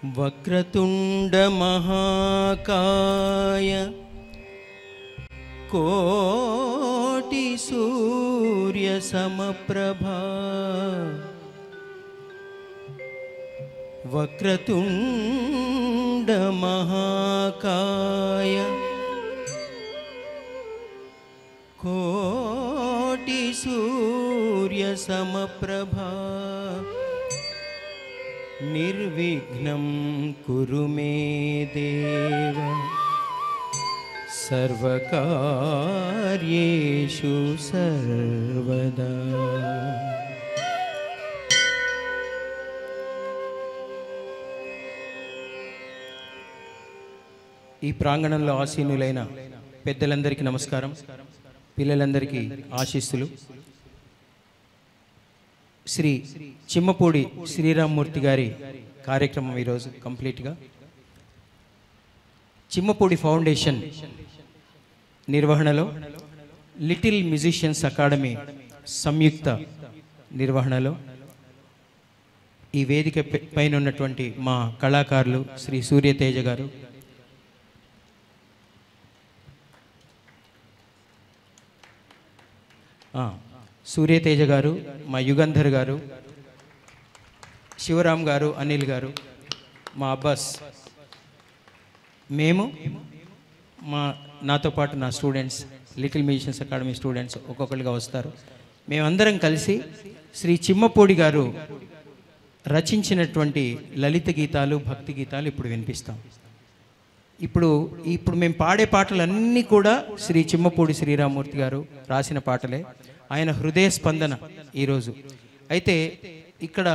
वक्रतुंड महाकाय कोटि सूर्य समप्रभा वक्रतुंड महाकाय कोटि सूर्य समप्रभा निर्विघ्नं कुरु मे देव सर्वकार्येषु सर्वदा। ఈ ప్రాంగణంలో ఆసీనులైన పెద్దలందరికీ నమస్కారం, పిల్లలందరికీ ఆశీస్సులు. శ్రీ చిమ్మపూడి శ్రీరామ్మూర్తి గారి కార్యక్రమం ఈరోజు కంప్లీట్గా చిమ్మపూడి ఫౌండేషన్ నిర్వహణలో, లిటిల్ మ్యూజిషియన్స్ అకాడమీ సంయుక్త నిర్వహణలో ఈ వేదిక పైన ఉన్నటువంటి మా కళాకారులు శ్రీ సూర్యతేజ గారు, సూర్యతేజ గారు, మా యుగంధర్ గారు, శివరామ్ గారు, అనిల్ గారు, మా అబ్బాస్, మేము, నాతో పాటు నా students, Little Musicians Academy students ఒక్కొక్కరిగా వస్తారు. మేమందరం కలిసి శ్రీ చిమ్మపూడి గారు రచించినటువంటి లలిత గీతాలు, భక్తి గీతాలు ఇప్పుడు వినిపిస్తాం. ఇప్పుడు మేము పాడే పాటలన్నీ కూడా శ్రీ చిమ్మపూడి శ్రీరామ్మూర్తి గారు రాసిన పాటలే. ఆయన హృదయ స్పందన ఈరోజు. అయితే ఇక్కడ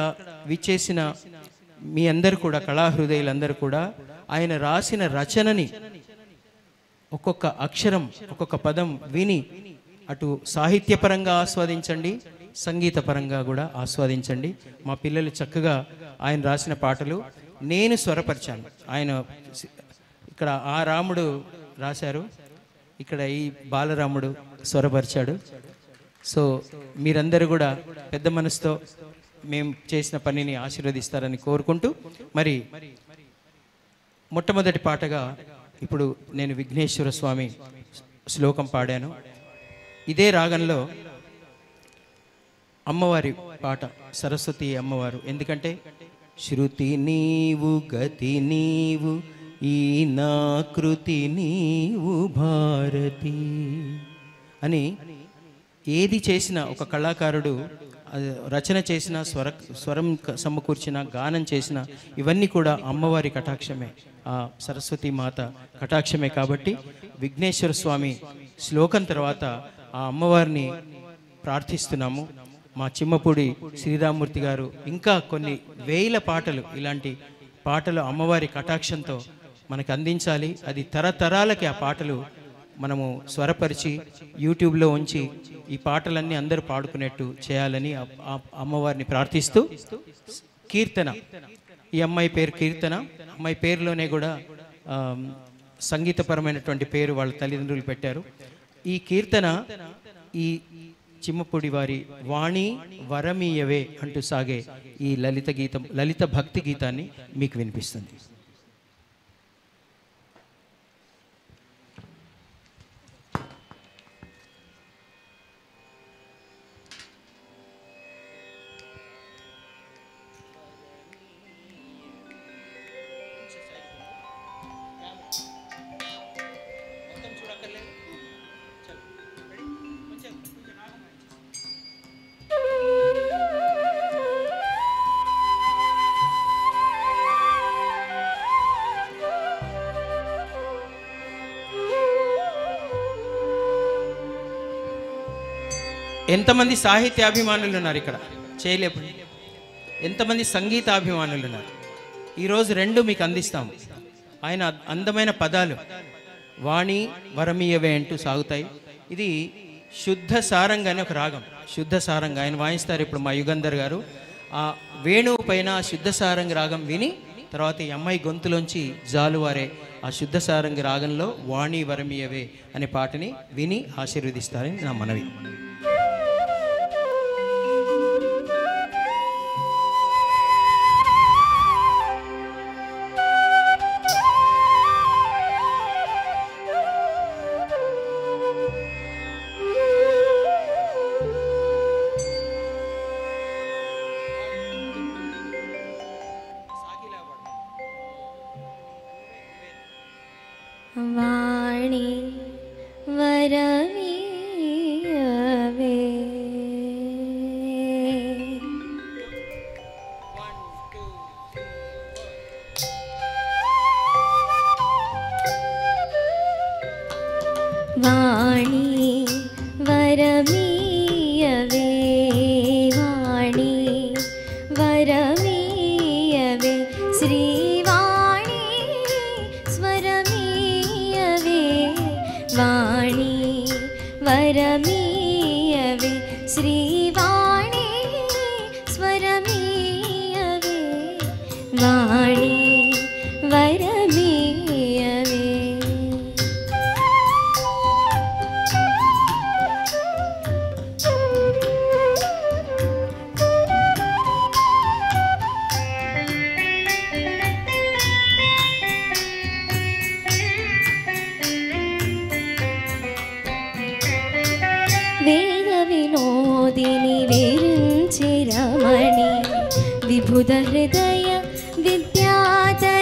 విచ్చేసిన మీ అందరు కూడా, కళాహృదయులందరూ కూడా ఆయన రాసిన రచనని ఒక్కొక్క అక్షరం, ఒక్కొక్క పదం విని అటు సాహిత్యపరంగా ఆస్వాదించండి, సంగీతపరంగా కూడా ఆస్వాదించండి. మా పిల్లలు చక్కగా ఆయన రాసిన పాటలు నేను స్వరపరిచాను. ఆయన ఇక్కడ ఆ రాముడు రాశారు, ఇక్కడ ఈ బాలరాముడు స్వరపరిచాడు. సో మీరందరూ కూడా పెద్ద మనసుతో మేము చేసిన పనిని ఆశీర్వదిస్తారని కోరుకుంటూ, మరి మొట్టమొదటి పాటగా ఇప్పుడు నేను విఘ్నేశ్వర స్వామి శ్లోకం పాడాను. ఇదే రాగంలో అమ్మవారి పాట, సరస్వతి అమ్మవారు. ఎందుకంటే శృతి నీవు, గతి నీవు, ఈ నా కృతి నీవు భారతి అని ఏది చేసినా ఒక కళాకారుడు రచన చేసిన, స్వరం సమకూర్చిన, గానం చేసిన, ఇవన్నీ కూడా అమ్మవారి కటాక్షమే, ఆ సరస్వతి మాత కటాక్షమే. కాబట్టి విఘ్నేశ్వర స్వామి శ్లోకం తర్వాత ఆ అమ్మవారిని ప్రార్థిస్తున్నాము. మా చిమ్మపూడి శ్రీరామ్మూర్తి గారు ఇంకా కొన్ని వేల పాటలు, ఇలాంటి పాటలు అమ్మవారి కటాక్షంతో మనకు అందించాలి. అది తరతరాలకి ఆ పాటలు మనము స్వరపరిచి యూట్యూబ్లో ఉంచి ఈ పాటలన్నీ అందరూ పాడుకునేట్టు చేయాలని అమ్మవారిని ప్రార్థిస్తూ, కీర్తన, ఈ అమ్మాయి పేరు కీర్తన. అమ్మాయి పేరులోనే కూడా సంగీతపరమైనటువంటి పేరు వాళ్ళ తల్లిదండ్రులు పెట్టారు. ఈ కీర్తన ఈ చిమ్మపూడి వారి వాణి వరమీయవే అంటూ సాగే ఈ లలిత భక్తి గీతాన్ని మీకు వినిపిస్తుంది. ఎంతమంది సాహిత్యాభిమానులు ఉన్నారు ఇక్కడ? చేయలేపు. ఎంతమంది సంగీతాభిమానులు ఉన్నారు? ఈరోజు రెండు మీకు అందిస్తాము. ఆయన అందమైన పదాలు వాణి వరమీయవే అంటూ సాగుతాయి. ఇది శుద్ధ సారంగ్ అనే ఒక రాగం, శుద్ధ సారంగ్ ఆయన వాయిస్తారు ఇప్పుడు మా యుగంధర్ గారు. ఆ వేణువు పైన శుద్ధ సారంగ్ రాగం విని తర్వాత ఈ అమ్మాయి గొంతులోంచి జాలువారే ఆ శుద్ధ సారంగ్ రాగంలో వాణి వరమీయవే అనే పాటని విని ఆశీర్వదిస్తారని నా మనవి. వాణి వరమీయవే. వేద వినోదిని విరించి రమణి విభుద హృదయ విద్యాతరంగిణి.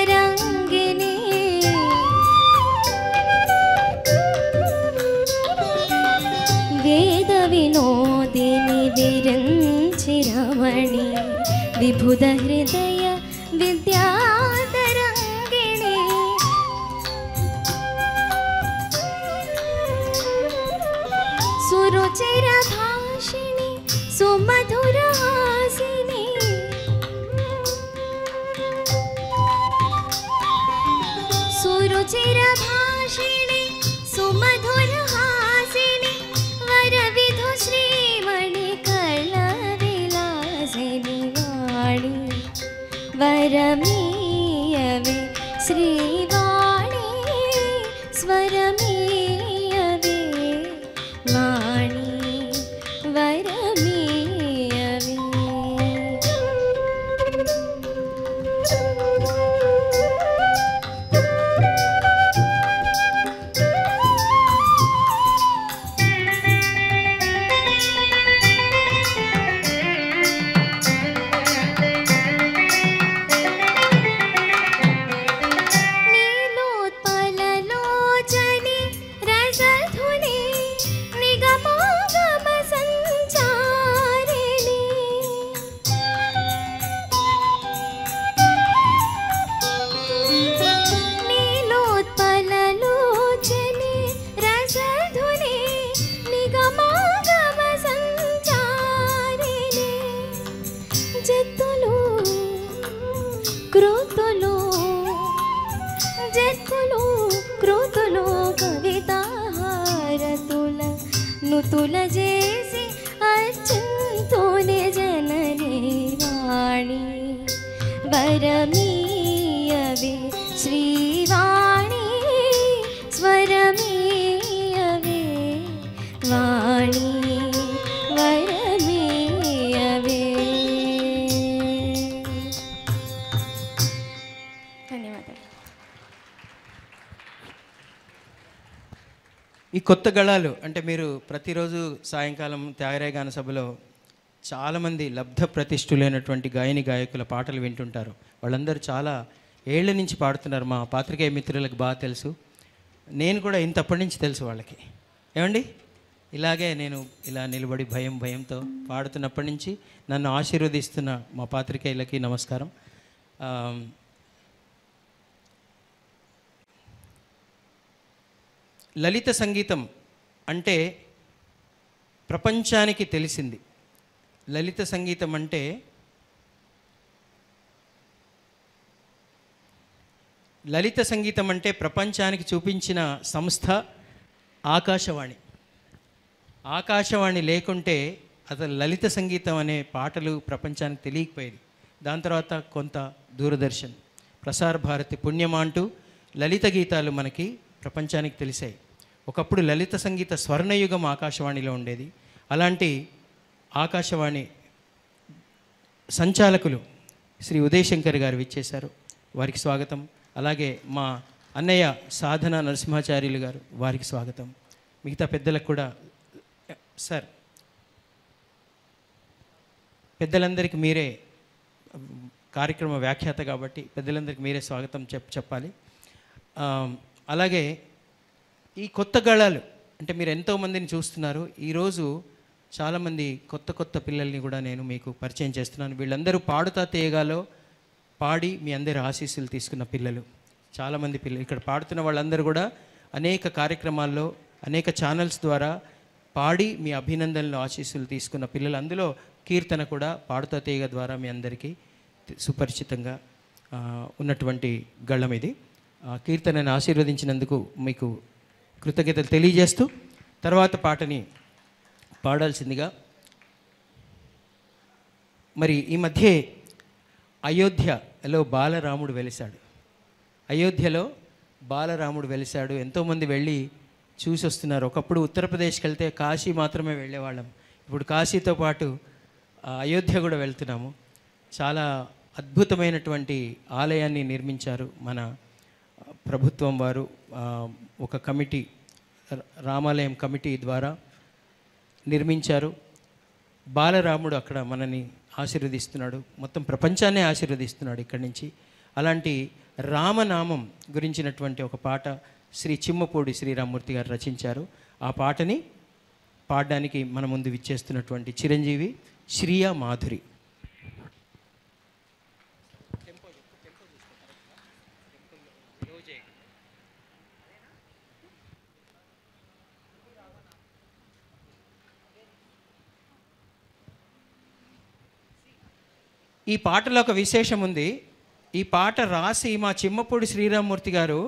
వేద వినోదిని విరించి రమణి విభుద హృదయ విద్యాతరంగిణి. సురుచిర భాషిణి సుమధుర హాసిని. సురుచిర భాషిణి సుమధుర హాసిని వరవిధు శ్రీమణి కళ విలాసిని. వాణి వరమీయవే శ్రీవాణి స్వరమీయవే. వాణి వరమీయవే. నీలోత్పలలోచని రసధుని నిగమాగమ సంచారిణి. నీలోత్పలలోచని రసధుని నిగమాగమ సంచారిణి. జత్తులు క్రోతులు జత్తులు క్రోతులు కవితాహారతుల నుతుల చేసి అర్చింతుని జనని. వాణి వరమీయవే శ్రీవాణి స్వరమీయవే. వాణి వరమీయవే. ధన్యవాదాలు. ఈ కొత్త గళాలు అంటే మీరు ప్రతిరోజు సాయంకాలం త్యాగరాయ గాన సభలో చాలామంది లబ్ధ ప్రతిష్ఠులైనటువంటి గాయని గాయకుల పాటలు వింటుంటారు. వాళ్ళందరూ చాలా ఏళ్ల నుంచి పాడుతున్నారు. మా పాత్రికేయ మిత్రులకు బాగా తెలుసు. నేను కూడా ఇంతప్పటి నుంచి తెలుసు వాళ్ళకి. ఏమండి, ఇలాగే నేను ఇలా నిలబడి భయంతో పాడుతున్నప్పటి నుంచి నన్ను ఆశీర్వదిస్తున్న మా పాత్రికేయులకి నమస్కారం. లలిత సంగీతం అంటే ప్రపంచానికి తెలిసింది. లలిత సంగీతం అంటే ప్రపంచానికి చూపించిన సంస్థ ఆకాశవాణి. ఆకాశవాణి లేకుంటే అసలు లలిత సంగీతం అనే పాటలు ప్రపంచానికి తెలియకపోయేది. దాని తర్వాత కొంత దూరదర్శన్, ప్రసార భారతి పుణ్యమాంటూ లలిత గీతాలు మనకి ప్రపంచానికి తెలిసాయి. ఒకప్పుడు లలిత సంగీత స్వర్ణయుగం ఆకాశవాణిలో ఉండేది. అలాంటి ఆకాశవాణి సంచాలకులు శ్రీ ఉదయశంకర్ గారు విచ్చేశారు. వారికి స్వాగతం. అలాగే మా అన్నయ్య సాధన నరసింహాచార్యులు గారు, వారికి స్వాగతం. మిగతా పెద్దలకు కూడా సార్, పెద్దలందరికీ మీరే కార్యక్రమ వ్యాఖ్యాత కాబట్టి పెద్దలందరికీ మీరే స్వాగతం చెప్పాలి. అలాగే ఈ కొత్త గళాలు అంటే మీరు ఎంతోమందిని చూస్తున్నారు. ఈరోజు చాలామంది కొత్త పిల్లల్ని కూడా నేను మీకు పరిచయం చేస్తున్నాను. వీళ్ళందరూ పాడుతా తీయగాలో పాడి మీ అందరి ఆశీస్సులు తీసుకున్న పిల్లలు. చాలామంది పిల్లలు ఇక్కడ పాడుతున్న వాళ్ళందరూ కూడా అనేక కార్యక్రమాల్లో అనేక ఛానల్స్ ద్వారా పాడి మీ అభినందనలు ఆశీస్సులు తీసుకున్న పిల్లలు. అందులో కీర్తన కూడా పాడుతా తీయగ ద్వారా మీ అందరికీ సుపరిచితంగా ఉన్నటువంటి గళం ఇది. కీర్తనని ఆశీర్వదించినందుకు మీకు కృతజ్ఞతలు తెలియజేస్తూ తర్వాత పాటని పాడాల్సిందిగా. మరి ఈ మధ్య అయోధ్య అయోధ్యలో బాలరాముడు వెలిశాడు. అయోధ్యలో బాలరాముడు వెలిశాడు. ఎంతోమంది వెళ్ళి చూసి వస్తున్నారు. ఒకప్పుడు ఉత్తరప్రదేశ్కి వెళ్తే కాశీ మాత్రమే వెళ్ళేవాళ్ళం. ఇప్పుడు కాశీతో పాటు అయోధ్య కూడా వెళ్తున్నాము. చాలా అద్భుతమైనటువంటి ఆలయాన్ని నిర్మించారు మన ప్రభుత్వం వారు. ఒక కమిటీ, రామాలయం కమిటీ ద్వారా నిర్మించారు. బాలరాముడు అక్కడ మనని ఆశీర్వదిస్తున్నాడు, మొత్తం ప్రపంచాన్నే ఆశీర్వదిస్తున్నాడు ఇక్కడి నుంచి. అలాంటి రామనామం గురించినటువంటి ఒక పాట శ్రీ చిమ్మపూడి శ్రీరామ్మూర్తి గారు రచించారు. ఆ పాటని పాడడానికి మన ముందు విచ్చేస్తున్నటువంటి చిరంజీవి, శ్రీయ మాధురి. ఈ పాటలో ఒక విశేషం ఉంది. ఈ పాట రాసి మా చిమ్మపూడి శ్రీరామ్మూర్తి గారు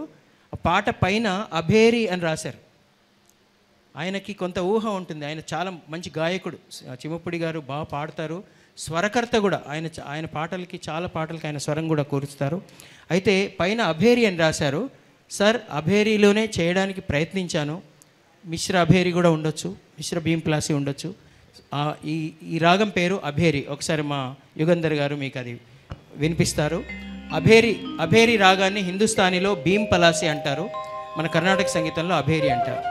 ఆ పాట పైన అభేరి అని రాశారు. ఆయనకి కొంత ఊహ ఉంటుంది. ఆయన చాలా మంచి గాయకుడు. చిమ్మపూడి గారు బాగా పాడతారు, స్వరకర్త కూడా. ఆయన పాటలకి, చాలా పాటలకి ఆయన స్వరం కూడా కూరుస్తారు. అయితే పైన అభేరి అని రాశారు. సార్, అభేరిలోనే చేయడానికి ప్రయత్నించాను. మిశ్ర అభేరి కూడా ఉండొచ్చు, మిశ్ర భీంప్లాసి ఉండొచ్చు. ఈ రాగం పేరు అభేరి. ఒకసారి మా యుగంధర్ గారు మీకు అది వినిపిస్తారు. అభేరి రాగాన్ని హిందుస్థానీలో భీం పలాసి అంటారు, మన కర్ణాటక సంగీతంలో అభేరి అంటారు.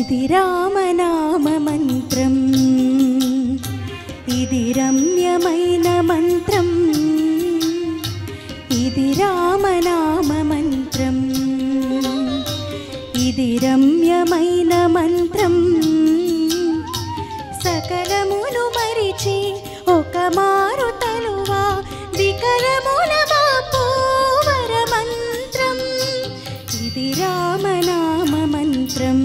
ఇది రామనామ మంత్రం, ఇది రమ్యమైన మంత్రం, ఇది రామనామ మంత్రం, ఇది రమ్యమైన మంత్రం. సకలమును మరిచి ఒక మారు తలువా వికలముల బాపు వరమంత్రం. ఇది రామనామ మంత్రం,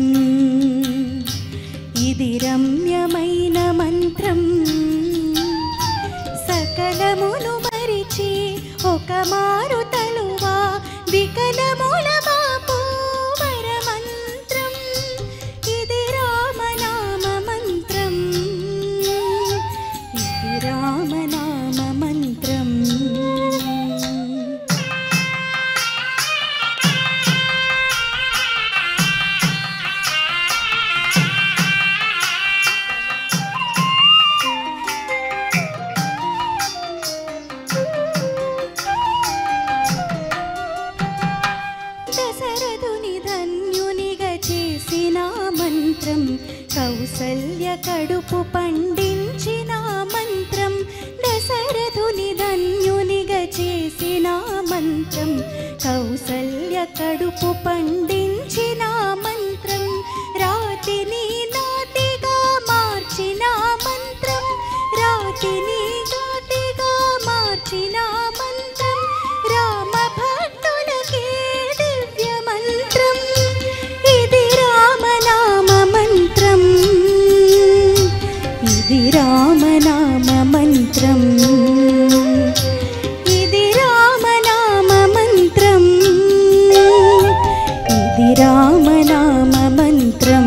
ఇది రమ్యమైన మంత్రం. సకలమును మరిచి ఒక మారు తలువా వికలముల బాపు వరమంత్రం. ఇది రామనామ మంత్రం, ఇది రామనామ మంత్రం. కౌసల్య కడుపు పండించిన మంత్రం, దశరథుని ధన్యునిగా చేసిన మంత్రం. కౌసల్య కడుపు పండించిన మంత్రం, రాతిని నాతిగా మార్చిన మంత్రం, రాతిని నాతిగా మార్చిన మంత్రం. రామ భక్తులకే దివ్య మంత్రం, ఇది రామనామ మంత్రం, ఇది రామనామ మంత్రం, ఇది రామనామ మంత్రం, ఇది రామనామ మంత్రం.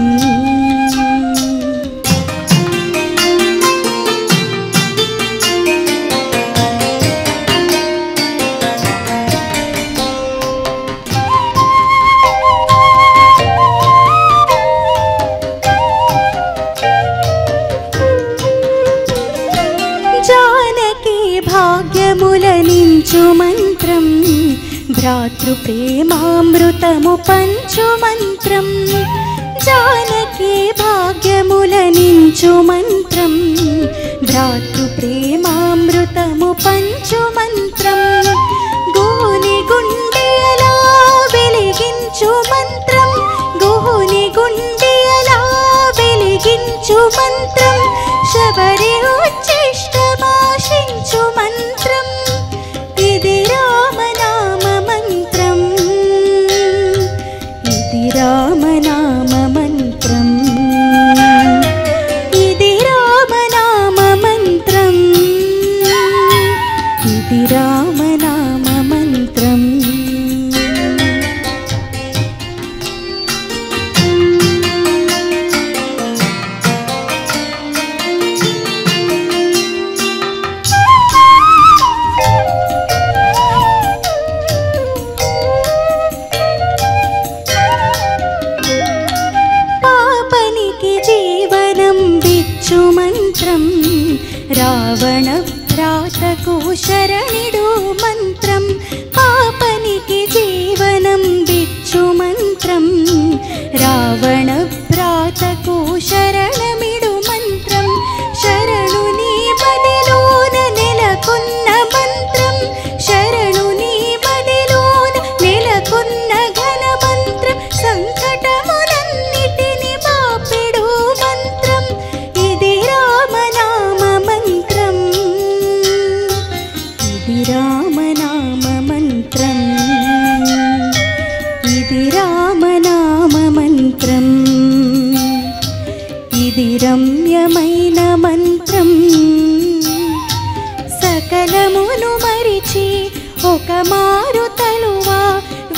భాగ్యములనించు మంత్రం, భ్రాతృ ప్రేమామృతము పంచు మంత్రం. జానకి భాగ్యములనించు మంత్రం, భ్రాతృ ప్రేమామృతము పంచు మంత్రం. గోని గుండెలా రామనామ మంత్రం. పాపనికి జీవనం బిచ్చు మంత్రం, రావణ భ్రాతకు శరణిడు మంత్రం. పాపనికి జీవనం బిచ్చు మంత్రం, రావణ భ్రాతకు శరణమిడు మంత్రం. శరణుని మదిలోన నెలకొన్న మంత్రం, శరణుని మదిలోన నెలకొన్న ఘన మంత్రం. సంకటములన్నిటిని బాపెడు మంత్రం, ఇది రామనామ మంత్రం, ఇది రామనామ మంత్రం, ఇది రామనామ మంత్రం. ఇది రమ్యమైన మంత్రం, సకలమును మరిచి ఒక మారు తలువా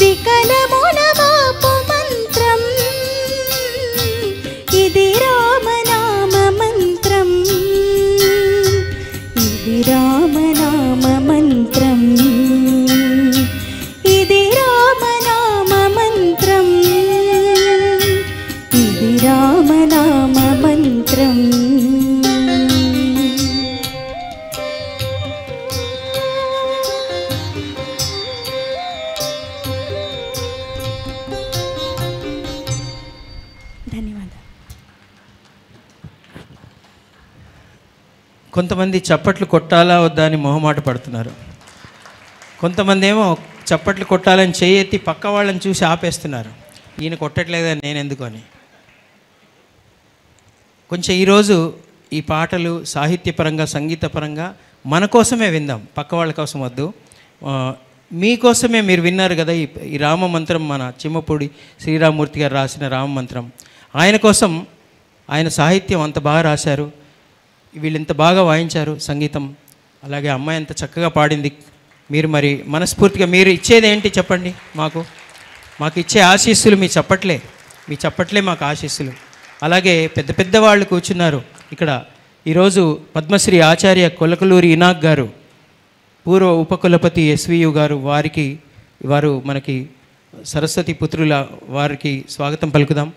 వికలమున బాపు మంత్రం. ఇది రామనామ మంత్రం, ఇది రామనామ మంత్రం, ఇది రామనామ మంత్రం, ఇది రామనామ మంత్రం. ధన్యవాదాలు. కొంతమంది చప్పట్లు కొట్టాలా వద్దా అని మొహమాట పడుతున్నారు. కొంతమంది ఏమో చప్పట్లు కొట్టాలని చేయెత్తి పక్క వాళ్ళని చూసి ఆపేస్తున్నారు. ఈయన కొట్టట్లేదని నేను ఎందుకు అని. కొంచెం ఈరోజు ఈ పాటలు సాహిత్యపరంగా సంగీతపరంగా మన కోసమే విందాం, పక్క వాళ్ళ కోసం వద్దు. మీకోసమే మీరు విన్నారు కదా ఈ రామ మంత్రం, మన చిమ్మపూడి శ్రీరామూర్తి గారు రాసిన రామ మంత్రం. ఆయన కోసం ఆయన సాహిత్యం అంత బాగా రాశారు, వీళ్ళు ఇంత బాగా వాయించారు సంగీతం, అలాగే అమ్మాయి అంత చక్కగా పాడింది. మీరు మరి మనస్ఫూర్తిగా మీరు ఇచ్చేది ఏంటి చెప్పండి. మాకు ఇచ్చే ఆశీస్సులు మీ చప్పట్లే మాకు ఆశీస్సులు. అలాగే పెద్ద పెద్ద వాళ్ళు కూర్చున్నారు ఇక్కడ. ఈరోజు పద్మశ్రీ ఆచార్య కొలకలూరి ఇనాక్ గారు, పూర్వ ఉపకులపతి ఎస్వియు గారు, వారు మనకి సరస్వతి పుత్రుల వారికి స్వాగతం పలుకుదాం.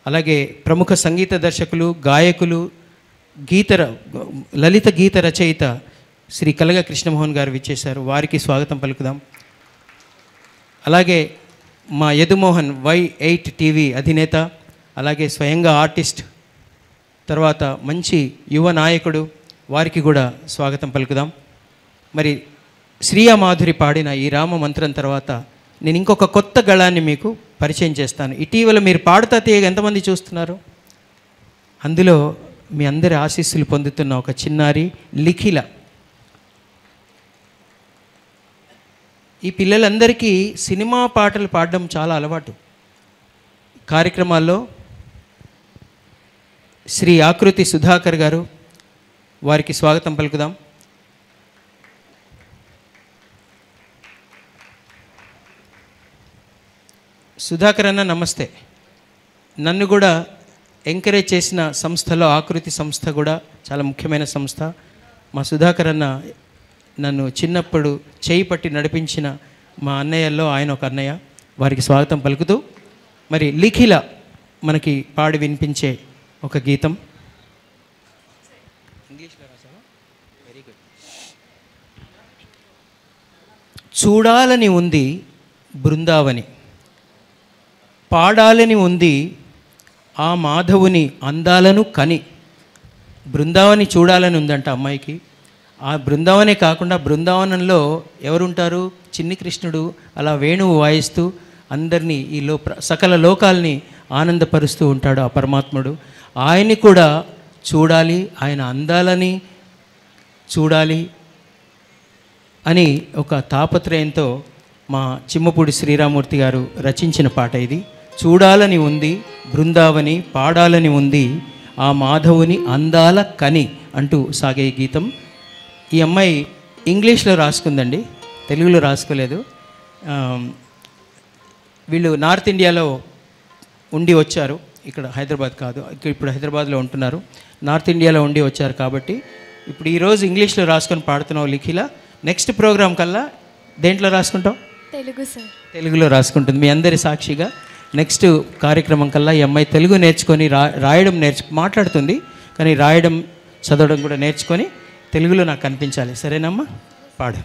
అలాగే ప్రముఖ సంగీత దర్శకులు, గాయకులు, లలిత గీత రచయిత శ్రీ కలగ కృష్ణమోహన్ గారు విచ్చేశారు, వారికి స్వాగతం పలుకుదాం. అలాగే మా యదుమోహన్ Y8 టీవీ అధినేత, అలాగే స్వయంగా ఆర్టిస్ట్, తర్వాత మంచి యువ నాయకుడు, వారికి కూడా స్వాగతం పలుకుదాం. మరి శ్రీయా మాధురి పాడిన ఈ రామ మంత్రం తర్వాత నేను ఇంకొక కొత్త గళాన్ని మీకు పరిచయం చేస్తాను. ఇటీవల మీరు పాడుతా తీయగా ఎంతమంది చూస్తున్నారు? అందులో మీ అందరి ఆశీస్సులు పొందుతున్న ఒక చిన్నారి లిఖిల. ఈ పిల్లలందరికీ సినిమా పాటలు పాడడం చాలా అలవాటు. కార్యక్రమాల్లో శ్రీ ఆకృతి సుధాకర్ గారు, వారికి స్వాగతం పలుకుదాం. సుధాకర్ అన్న నమస్తే. నన్ను కూడా ఎంకరేజ్ చేసిన సంస్థలో ఆకృతి సంస్థ కూడా చాలా ముఖ్యమైన సంస్థ. మా సుధాకర్ అన్న నన్ను చిన్నప్పుడు చేయి పట్టి నడిపించిన మా అన్నయ్యల్లో ఆయన ఒక అన్నయ్య, వారికి స్వాగతం పలుకుతూ మరి లిఖిల మనకి పాడి వినిపించే ఒక గీతం. ఇంగ్లీష్లో రాసావా? Very good. చూడాలని ఉంది బృందావని, పాడాలని ఉంది ఆ మాధవుని అందాలను కని. బృందావని చూడాలని ఉందంట అమ్మాయికి. ఆ బృందావనే కాకుండా బృందావనంలో ఎవరుంటారు? చిన్ని కృష్ణుడు అలా వేణువు వాయిస్తూ అందరినీ ఈ సకల లోకాల్ని ఆనందపరుస్తూ ఉంటాడు ఆ పరమాత్ముడు. ఆయన్ని కూడా చూడాలి, ఆయన అందాలని చూడాలి అని ఒక తాపత్రయంతో మా చిమ్మపూడి శ్రీరామూర్తి గారు రచించిన పాట ఇది. చూడాలని ఉంది బృందావని, పాడాలని ఉంది ఆ మాధవుని అందాల కని అంటూ సాగే గీతం. ఈ అమ్మాయి ఇంగ్లీష్లో రాసుకుందండి. తెలుగులో రాసుకోలేదు. వీళ్ళు నార్త్ ఇండియాలో ఉండి వచ్చారు, ఇక్కడ హైదరాబాద్ కాదు, ఇప్పుడు హైదరాబాద్లో ఉంటున్నారు. నార్త్ ఇండియాలో ఉండి వచ్చారు కాబట్టి ఇప్పుడు ఈరోజు ఇంగ్లీష్లో రాసుకొని పాడుతున్నావు లిఖిల. నెక్స్ట్ ప్రోగ్రాం కల్లా దేంట్లో రాసుకుంటావు? తెలుగు సార్. తెలుగులో రాసుకుంటుంది. మీ అందరి సాక్షిగా నెక్స్ట్ కార్యక్రమం కల్లా ఈ అమ్మాయి తెలుగు నేర్చుకొని రాయడం మాట్లాడుతుంది, కానీ రాయడం చదవడం కూడా నేర్చుకొని తెలుగులో నాకు కనిపించాలి. సరేనమ్మా, పాడు.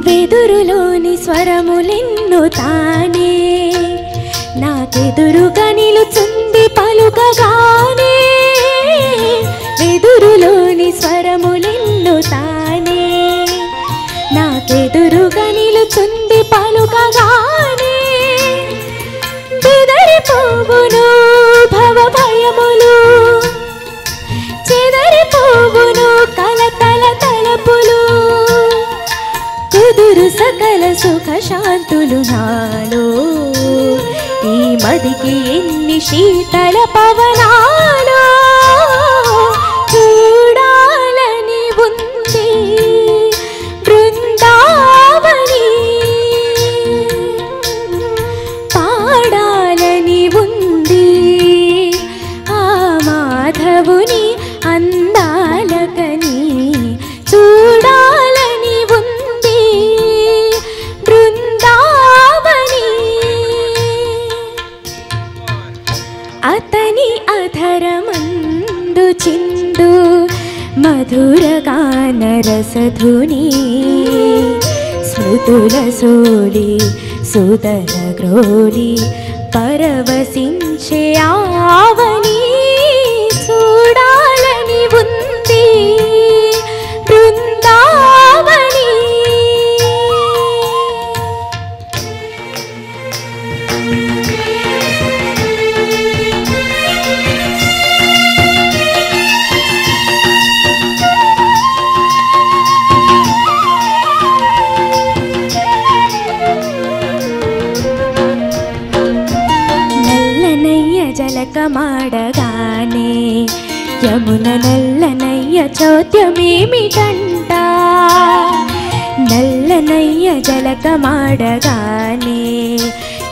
వెదురులోని స్వరములెన్నో తానే నాకెదురుగా నిలుచుంది పలుకగానే. వెదురులోని స్వరములెన్నో తానే నాకెదురుగా నిలుచుంది పలుకగానే. బెదరిపోవును భవ భయములు, చెదరిపోవును కలతల తలపులు, కుదురు సకల సుఖ శాంతులు నాలో. ఈ మదికి ఎన్ని శీతల పవనాలో చూడాలని ఉంది బృందావని, పాడాలని ఉంది ఆ మాధవుని అందాలకని, చూడాలని ఉంది బృందావని. అతని అధరమందు చిందు మధుర గాన రసధుని, స్మృతుల సోలి సుదర గ్రోలి పరవశించే ఆవని, చూడాలని ఉంది బృందావని. నల్లనయ్య జలకమాడగానే యమున నల్లనయ్య చౌద్యమేమిటంట, జలకమాడగానే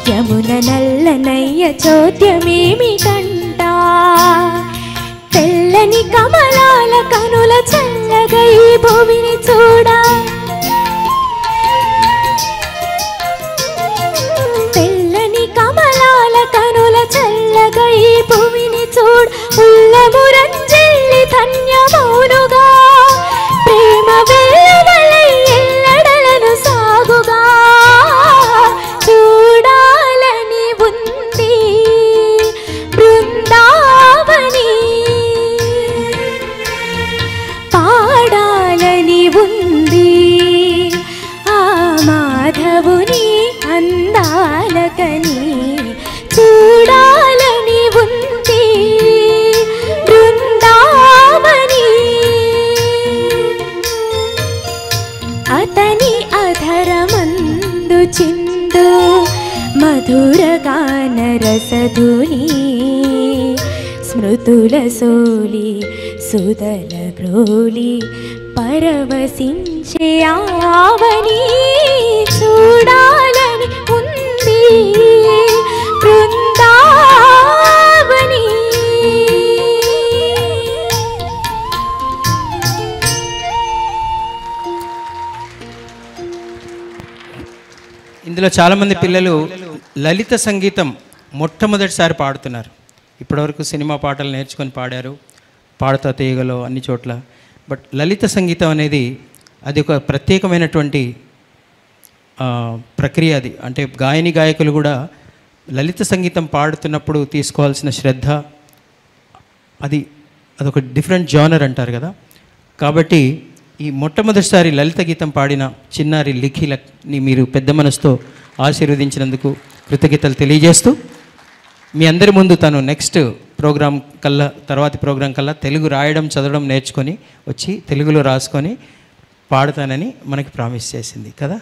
యమున నల్లనయ్య చోద్యమేమిటంట తెల్లని కమలాల కనుల చల్లగా ఈ భూమిని చూడ తెల్లని కమలాల కనుల చల్లగా ఈ భూమిని చూడ ఉల్లమురంజెల్లి ధన్యమౌనుగా ప్రేమ వెల్లడలై ఎల్లడలను సాగుగా చూడాలని ఉంది బృందావని పాడాలని ఉంది ఆ మాధవుని అందాలకని చూడాలని ఉంది బృందావని అతని అధరమందు చిందు మధుర గాన రసధుని స్మృతుల సోలి సుదల గ్రోలి పరవశించే ఆవని చూడాలని ఉంది బృందావని ఇందులో చాలామంది పిల్లలు లలిత సంగీతం మొట్టమొదటిసారి పాడుతున్నారు. ఇప్పటివరకు సినిమా పాటలు నేర్చుకొని పాడారు, పాడుతా తీయగలో అన్ని చోట్ల. బట్ లలిత సంగీతం అనేది అది ఒక ప్రత్యేకమైనటువంటి ప్రక్రియ. అది అంటే గాయని గాయకులు కూడా లలిత సంగీతం పాడుతున్నప్పుడు తీసుకోవాల్సిన శ్రద్ధ అదొక డిఫరెంట్ జానర్ అంటారు కదా. కాబట్టి ఈ మొట్టమొదటిసారి లలిత గీతం పాడిన చిన్నారి లిఖిలని మీరు పెద్ద మనసుతో ఆశీర్వదించినందుకు కృతజ్ఞతలు తెలియజేస్తూ మీ అందరి ముందు తను నెక్స్ట్ ప్రోగ్రాం కల్లా తర్వాతి ప్రోగ్రాం కల్లా తెలుగు రాయడం చదవడం నేర్చుకొని వచ్చి తెలుగులో రాసుకొని పాడతానని మనకి ప్రామిస్ చేసింది కదా.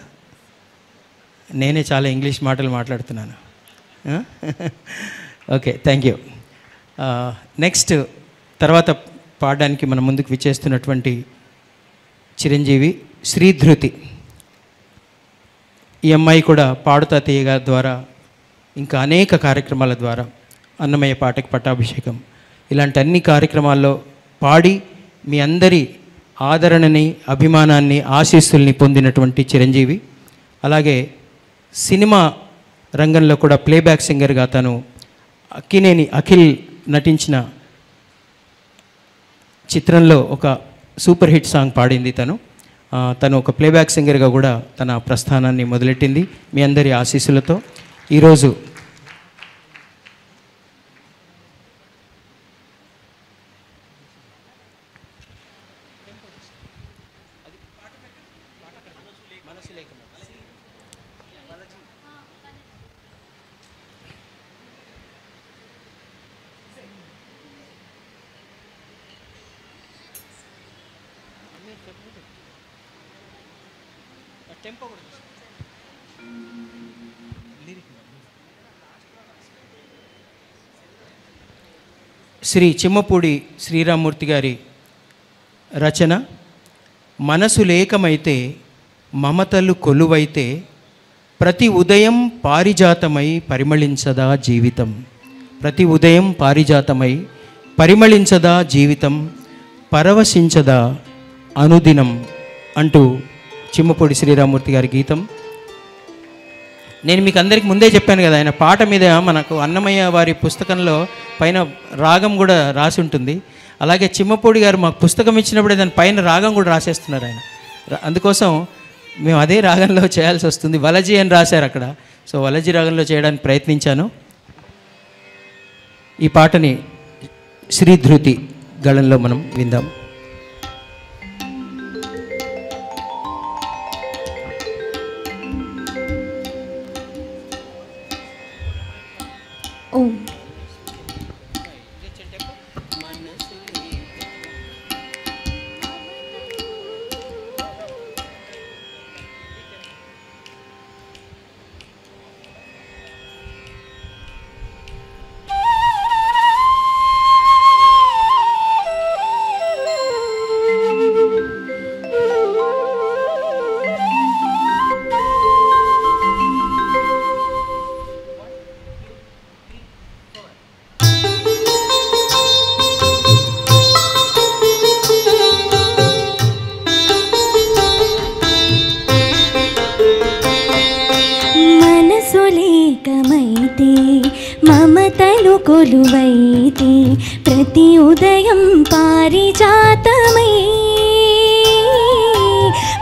నేనే చాలా ఇంగ్లీష్ మాటలు మాట్లాడుతున్నాను. Okay, thank you. నెక్స్ట్ తర్వాత పాడడానికి మన ముందుకు విచ్చేస్తున్నటువంటి చిరంజీవి శ్రీధృతి. ఈ అమ్మాయి కూడా పాడుతా తీయగా ద్వారా ఇంకా అనేక కార్యక్రమాల ద్వారా అన్నమయ్య పాటకి పట్టాభిషేకం ఇలాంటి అన్ని కార్యక్రమాల్లో పాడి మీ అందరి ఆదరణని అభిమానాన్ని ఆశీస్సుల్ని పొందినటువంటి చిరంజీవి. అలాగే సినిమా రంగంలో కూడా ప్లేబ్యాక్ సింగర్గా తను అక్కినేని అఖిల్ నటించిన చిత్రంలో ఒక సూపర్ హిట్ సాంగ్ పాడింది. తను ఒక ప్లేబ్యాక్ సింగర్గా కూడా తన ప్రస్థానాన్ని మొదలెట్టింది మీ అందరి ఆశీస్సులతో. ఈరోజు శ్రీ చిమ్మపూడి శ్రీరామ్మూర్తి గారి రచన. మనసు లేకమైతే మమతలు కొలువైతే ప్రతి ఉదయం పారిజాతమై పరిమళించదా జీవితం. ప్రతి ఉదయం పారిజాతమై పరిమళించదా జీవితం, పరవశించదా అనుదినం అంటూ చిమ్మపూడి శ్రీరామ్మూర్తి గారి గీతం. నేను మీకు అందరికి ముందే చెప్పాను కదా, ఆయన పాట మీద మనకు అన్నమయ్య వారి పుస్తకంలో పైన రాగం కూడా రాసి ఉంటుంది. అలాగే చిమ్మపూడి గారు మాకు పుస్తకం ఇచ్చినప్పుడే దాని పైన రాగం కూడా రాసేస్తున్నారు ఆయన. అందుకోసం మేము అదే రాగంలో చేయాల్సి వస్తుంది. వలజీ అని రాశారు అక్కడ, సో వలజీ రాగంలో చేయడానికి ప్రయత్నించాను. ఈ పాటని శ్రీధృతి గళంలో మనం విందాం. ఓం మమతలు కొలువైతే ప్రతి ఉదయం పారిజాతమై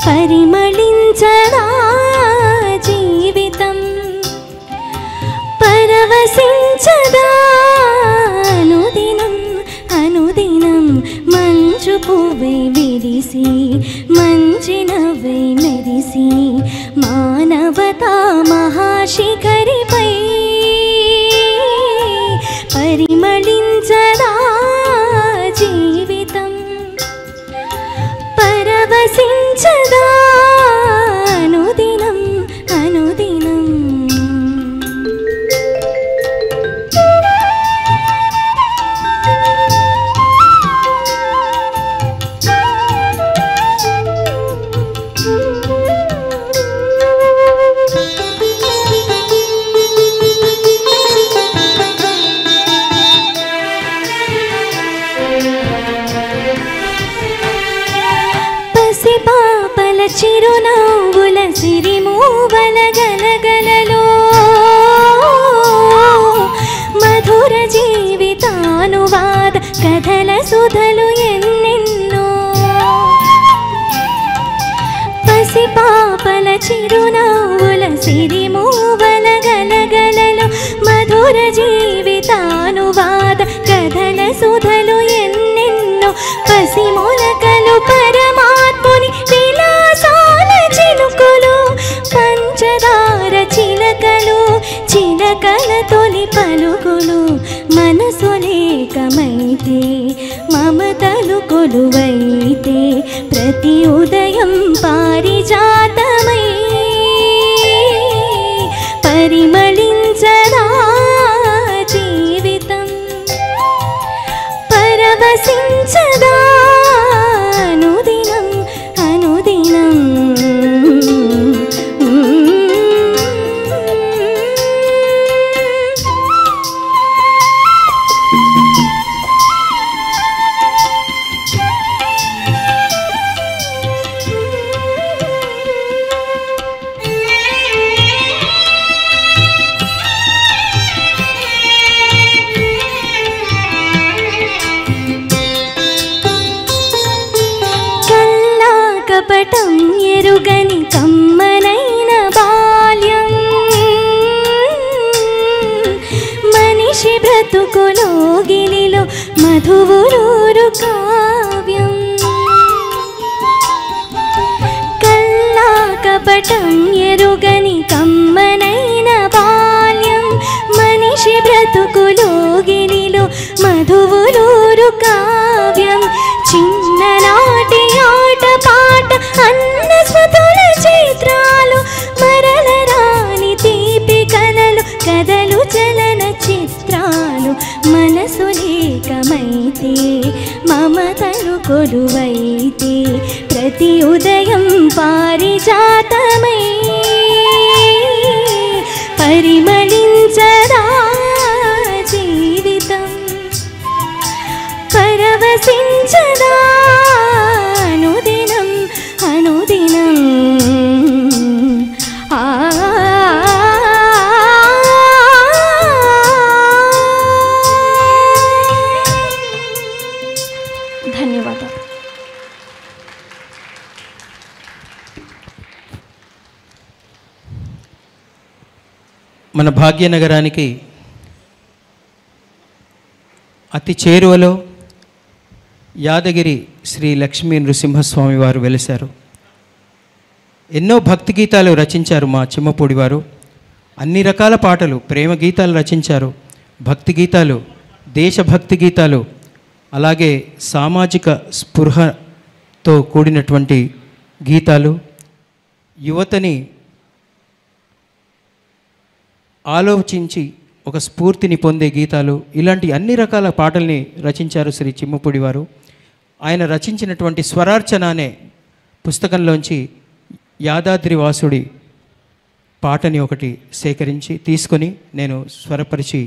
పరిమళించదా జీవితం పరవశించదా అనుదినం అనుదినం మంచు పువ్వై విరిసి మంచి నవ్వై మెరిసి మానవతా మహాశిఖరిపై పరిమళించదా జీవితం పరవశించదా అనుదినం అనుదినం పాపల చిరునవ్వుల సిరిమూవల గలగలలో మధుర జీవితానువాద కథల సుధలు ఎన్నెన్నో పసిపాపల చిరునవ్వుల సిరిమూవల గలగలలో మధుర జీవితానువాద కథల సుధలు ఎన్నెన్నో పసిమొలకలు పరమాత్ముని విలాసాల చిలుకలు పంచదార చిలకలు చిలకల తొలి పలుకులు మనసులేకమైతే మమతలు కొలువైతే ప్రతి ఉదయం పారిజాతమై పరిమళించదా జీవితం పరవశించదా అనుదినం అనుదినం కపటం ఎరుగని కమ్మనైన బాల్యం మనిషి బ్రతుకులో గిలిలో మధువురూరు కావ్యం కల్లా కపటం ఎరుగని కమ్మనైన బాల్యం మనిషి బ్రతుకులో గిలిలో మధువురూరు కావ్యం చిన్ననాటి ఆట పాట అన్న స్మృతుల చిత్రాలు మరల రాని తీపి కలలు కథలు చలన చిత్రాలు మనసు లేకమైతే మమతలు కొలువైతే ప్రతి ఉదయం పారిజాతమై పరిమళించదా జీవితం పరవశించదా అనుదినం అనుదినం ధన్యవాదాలు. మన భాగ్యనగరానికి అతి చేరువలో యాదగిరి శ్రీ లక్ష్మీ నృసింహస్వామి వారు వెలిశారు. ఎన్నో భక్తి గీతాలు రచించారు మా చిమ్మపూడి వారు. అన్ని రకాల పాటలు, ప్రేమ గీతాలు రచించారు, భక్తి గీతాలు, దేశభక్తి గీతాలు, అలాగే సామాజిక స్పృహతో కూడినటువంటి గీతాలు, యువతని ఆలోచించి ఒక స్ఫూర్తిని పొందే గీతాలు, ఇలాంటి అన్ని రకాల పాటల్ని రచించారు శ్రీ చిమ్మపూడి వారు. ఆయన రచించినటువంటి స్వరార్చన అనే పుస్తకంలోంచి యాదాద్రి వాసుడి పాటని ఒకటి సేకరించి తీసుకొని నేను స్వరపరిచి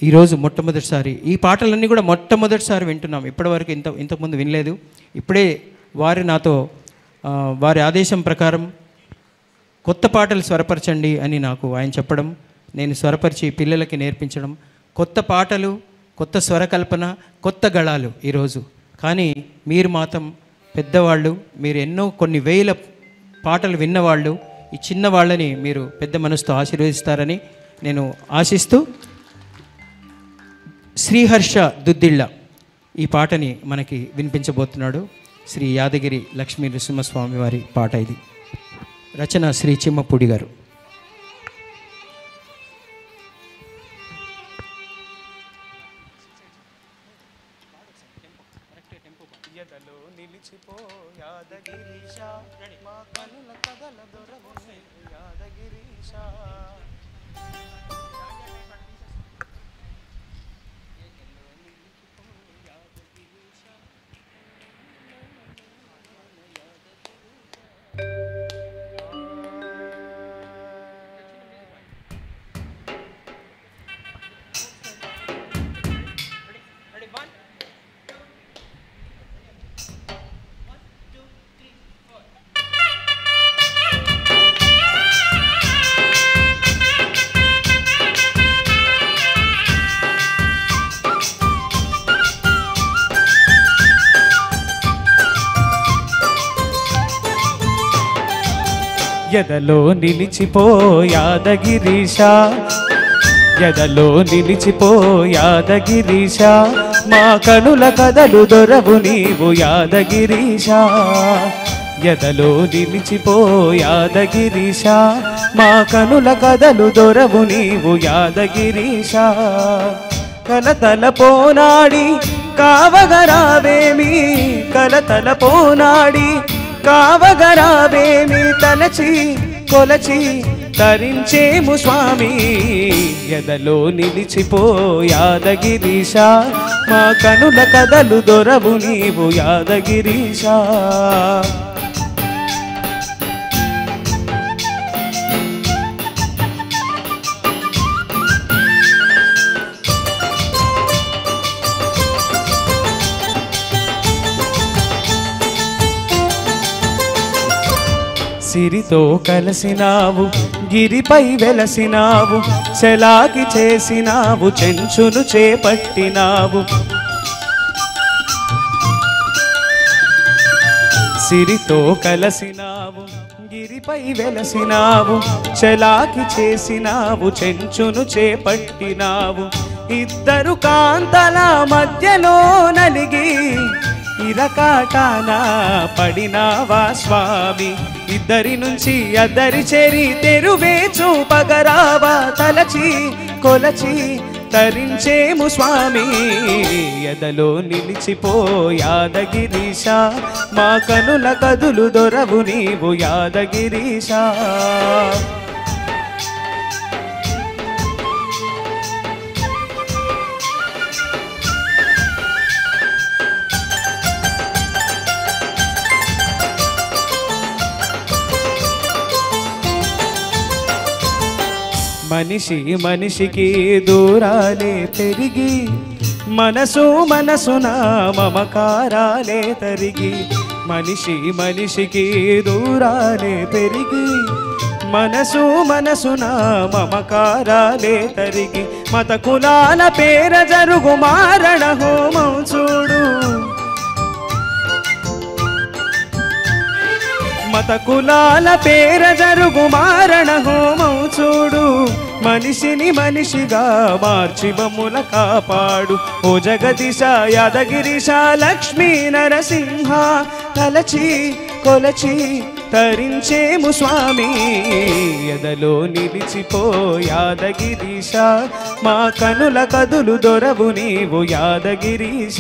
ఈరోజు మొట్టమొదటిసారి ఈ పాటలన్నీ కూడా మొట్టమొదటిసారి వింటున్నాం. ఇప్పటివరకు ఇంతకుముందు వినలేదు. ఇప్పుడే వారి నాతో వారి ఆదేశం ప్రకారం కొత్త పాటలు స్వరపరచండి అని నాకు ఆయన చెప్పడం, నేను స్వరపరిచి పిల్లలకి నేర్పించడం, కొత్త పాటలు, కొత్త స్వరకల్పన, కొత్త గళాలు ఈరోజు. కానీ మీరు మాత్రం పెద్దవాళ్ళు, మీరు ఎన్నో కొన్ని వేల పాటలు విన్నవాళ్ళు. ఈ చిన్న వాళ్ళని మీరు పెద్ద మనసుతో ఆశీర్వదిస్తారని నేను ఆశిస్తూ, శ్రీహర్ష దుద్దిళ్ళ ఈ పాటని మనకి వినిపించబోతున్నాడు. శ్రీ యాదగిరి లక్ష్మీ నృసింహస్వామి వారి పాట ఇది. రచన శ్రీ చిమ్మపూడి గారు. ఎదలో నిలిచిపో యాదగిరీశ, ఎదలో నిలిచిపో యాదగిరీశ, మా కనుల కదలు దొరవు నీవు యాదగిరీశ. ఎదలో నిలిచిపో యాదగిరీశ, మా కనుల కదలు దొరవు నీవు యాదగిరీశ. కలతల పోనాడి కావగరావేమి, కలతల పోనాడి కావగరావేమి, తలచి కొలచి తరించేము స్వామి. ఎదలో నిలిచిపో యాదగిరీశ, మా కనుల కదలు దొరవు నీవు యాదగిరీశ. సిరితో కలసినావు, గిరిపై వెలసినావు, చెలాకి చేసినావు, చెంచును చేపట్టినావు. సిరితో కలసినావు, గిరిపై వెలసినావు, చెలాకి చేసినావు, చెంచును చేపట్టినావు. ఇద్దరు కాంతల మధ్యలో నలిగి ఇరకాటాన పడినావా స్వామి. ఇద్దరి నుంచి అద్దరి చేరి తెరువే చూపగరావా, తలచి కొలచి తరించేము స్వామి. ఎదలో నిలిచిపో యాదగిరీశ, మా కనుల కదులు దొరవు నీవు యాదగిరీశ. మనిషి మనిషికి దూరాలే పెరిగి, మనసు మనసున మమకారాలే తరిగి. మనిషి మనిషికి దూరాలే పెరిగి, మనసు మనసున మమకారాలే తరిగి. మత కులాల పేర జరుగు మారణ హోమం చూడు, మత కులాల పేర జరుగు మారణ హోమం చూడు. మనిషిని మనిషిగా మార్చి మమ్ముల కాపాడు, ఓ జగదీశ యాదగిరీశ లక్ష్మీ నరసింహ. తలచి కొలచి తరించేము స్వామి. ఎదలో నిలిచిపో యాదగిరీశ, మా కనుల కదులు దొరవు నీవు యాదగిరీశ.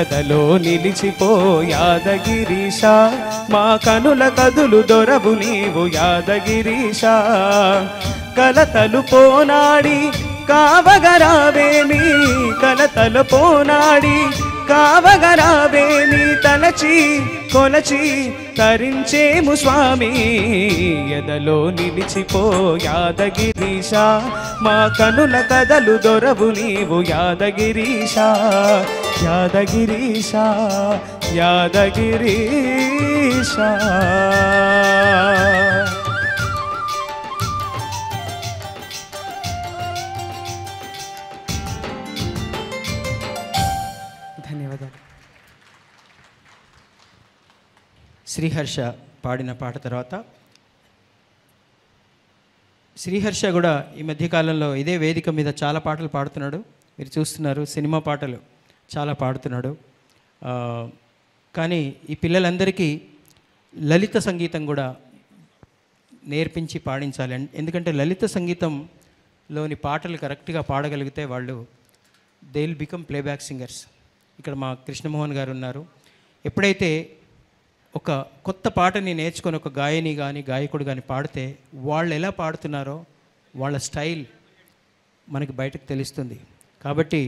ఎదలో నిలిచిపో యాదగిరీశ, మా కనుల కదులు దొరవు నీవు యాదగిరీశ. కలతలు పోనాడి కావగరావేమి, కలతలు పోనాడి కావగరావేమి, తలచి కొలచి తరించేము స్వామి. ఎదలో నిలిచిపో యాదగిరీశ, మా కనుల కదలు దొరవు నీవు యాదగిరీశ. యాదగిరీశ యాదగిరీశ. శ్రీహర్ష పాడిన పాట తర్వాత శ్రీహర్ష కూడా ఈ మధ్యకాలంలో ఇదే వేదిక మీద చాలా పాటలు పాడుతున్నాడు. మీరు చూస్తున్నారు, సినిమా పాటలు చాలా పాడుతున్నాడు. కానీ ఈ పిల్లలందరికీ లలిత సంగీతం కూడా నేర్పించి పాడించాలి. ఎందుకంటే లలిత సంగీతంలోని పాటలు కరెక్ట్గా పాడగలిగితే వాళ్ళు they will become playback singers. ఇక్కడ మా కృష్ణమోహన్ గారు ఉన్నారు. ఎప్పుడైతే ఒక కొత్త పాటని నేర్చుకొని ఒక గాయని కానీ గాయకుడు కానీ పాడితే వాళ్ళు ఎలా పాడుతున్నారో వాళ్ళ స్టైల్ మనకి బయటకు తెలుస్తుంది. కాబట్టి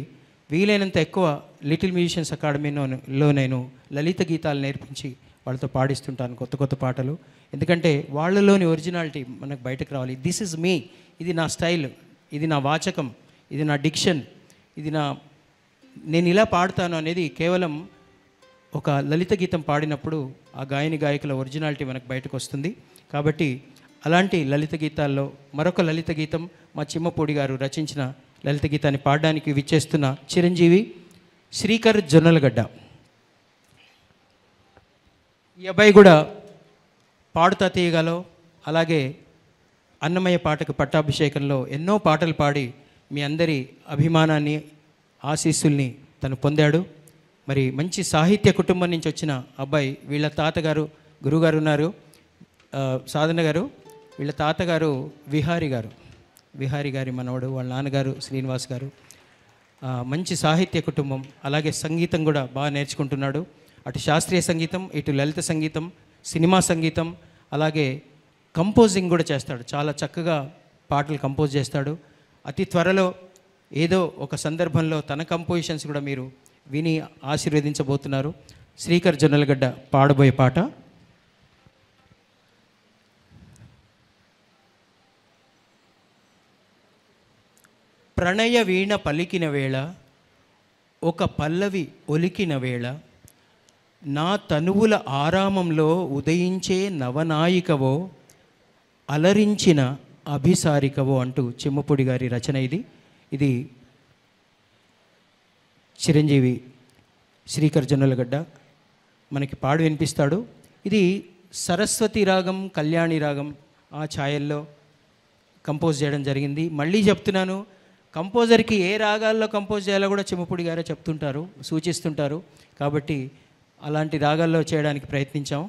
వీలైనంత ఎక్కువ లిటిల్ మ్యూజిషియన్స్ అకాడమీలో నేను లలిత గీతాలు నేర్పించి వాళ్ళతో పాడిస్తుంటాను కొత్త కొత్త పాటలు. ఎందుకంటే వాళ్ళలోని ఒరిజినాలిటీ మనకు బయటకు రావాలి. దిస్ ఇస్ మీ, ఇది నా స్టైల్, ఇది నా వాచకం, ఇది నా డిక్షన్, ఇది నేను ఇలా పాడుతాను అనేది కేవలం ఒక లలిత గీతం పాడినప్పుడు ఆ గాయని గాయకుల ఒరిజినాలిటీ మనకు బయటకు వస్తుంది. కాబట్టి అలాంటి లలిత గీతాల్లో మరొక లలిత గీతం మా చిమ్మపూడి గారు రచించిన లలిత గీతాన్ని పాడడానికి విచ్చేస్తున్న చిరంజీవి శ్రీకర్ జొన్నలగడ్డ. ఈ అబ్బాయి కూడా పాడుతా తీయగాలో అలాగే అన్నమయ్య పాటకు పట్టాభిషేకంలో ఎన్నో పాటలు పాడి మీ అందరి అభిమానాన్ని ఆశీస్సుల్ని తను పొందాడు. మరి మంచి సాహిత్య కుటుంబం నుంచి వచ్చిన అబ్బాయి. వీళ్ళ తాతగారు గురుగారు ఉన్నారు, సాధన గారు. వీళ్ళ తాతగారు విహారి గారి మనవడు, వాళ్ళ నాన్నగారు శ్రీనివాస్ గారు. మంచి సాహిత్య కుటుంబం. అలాగే సంగీతం కూడా బాగా నేర్చుకుంటున్నాడు. అటు శాస్త్రీయ సంగీతం, ఇటు లలిత సంగీతం, సినిమా సంగీతం, అలాగే కంపోజింగ్ కూడా చేస్తాడు. చాలా చక్కగా పాటలు కంపోజ్ చేస్తాడు. అతి త్వరలో ఏదో ఒక సందర్భంలో తన కంపోజిషన్స్ కూడా మీరు విని ఆశీర్వదించబోతున్నారు. శ్రీకర్ జొన్నలగడ్డ పాడబోయే పాట ప్రణయ వీణ పలికిన వేళ, ఒక పల్లవి ఒలికిన వేళ, నా తనువుల ఆరామంలో ఉదయించే నవనాయికవో, అలరించిన అభిసారికవో అంటూ చిమ్మపూడి గారి రచన ఇది చిరంజీవి శ్రీకర్ జొన్నలగడ్డ మనకి పాడు వినిపిస్తాడు. ఇది సరస్వతి రాగం, కళ్యాణి రాగం ఆ ఛాయల్లో కంపోజ్ చేయడం జరిగింది. మళ్ళీ చెప్తున్నాను, కంపోజర్కి ఏ రాగాల్లో కంపోజ్ చేయాలో కూడా చిమ్మపూడి గారే చెప్తుంటారు, సూచిస్తుంటారు. కాబట్టి అలాంటి రాగాల్లో చేయడానికి ప్రయత్నించాం.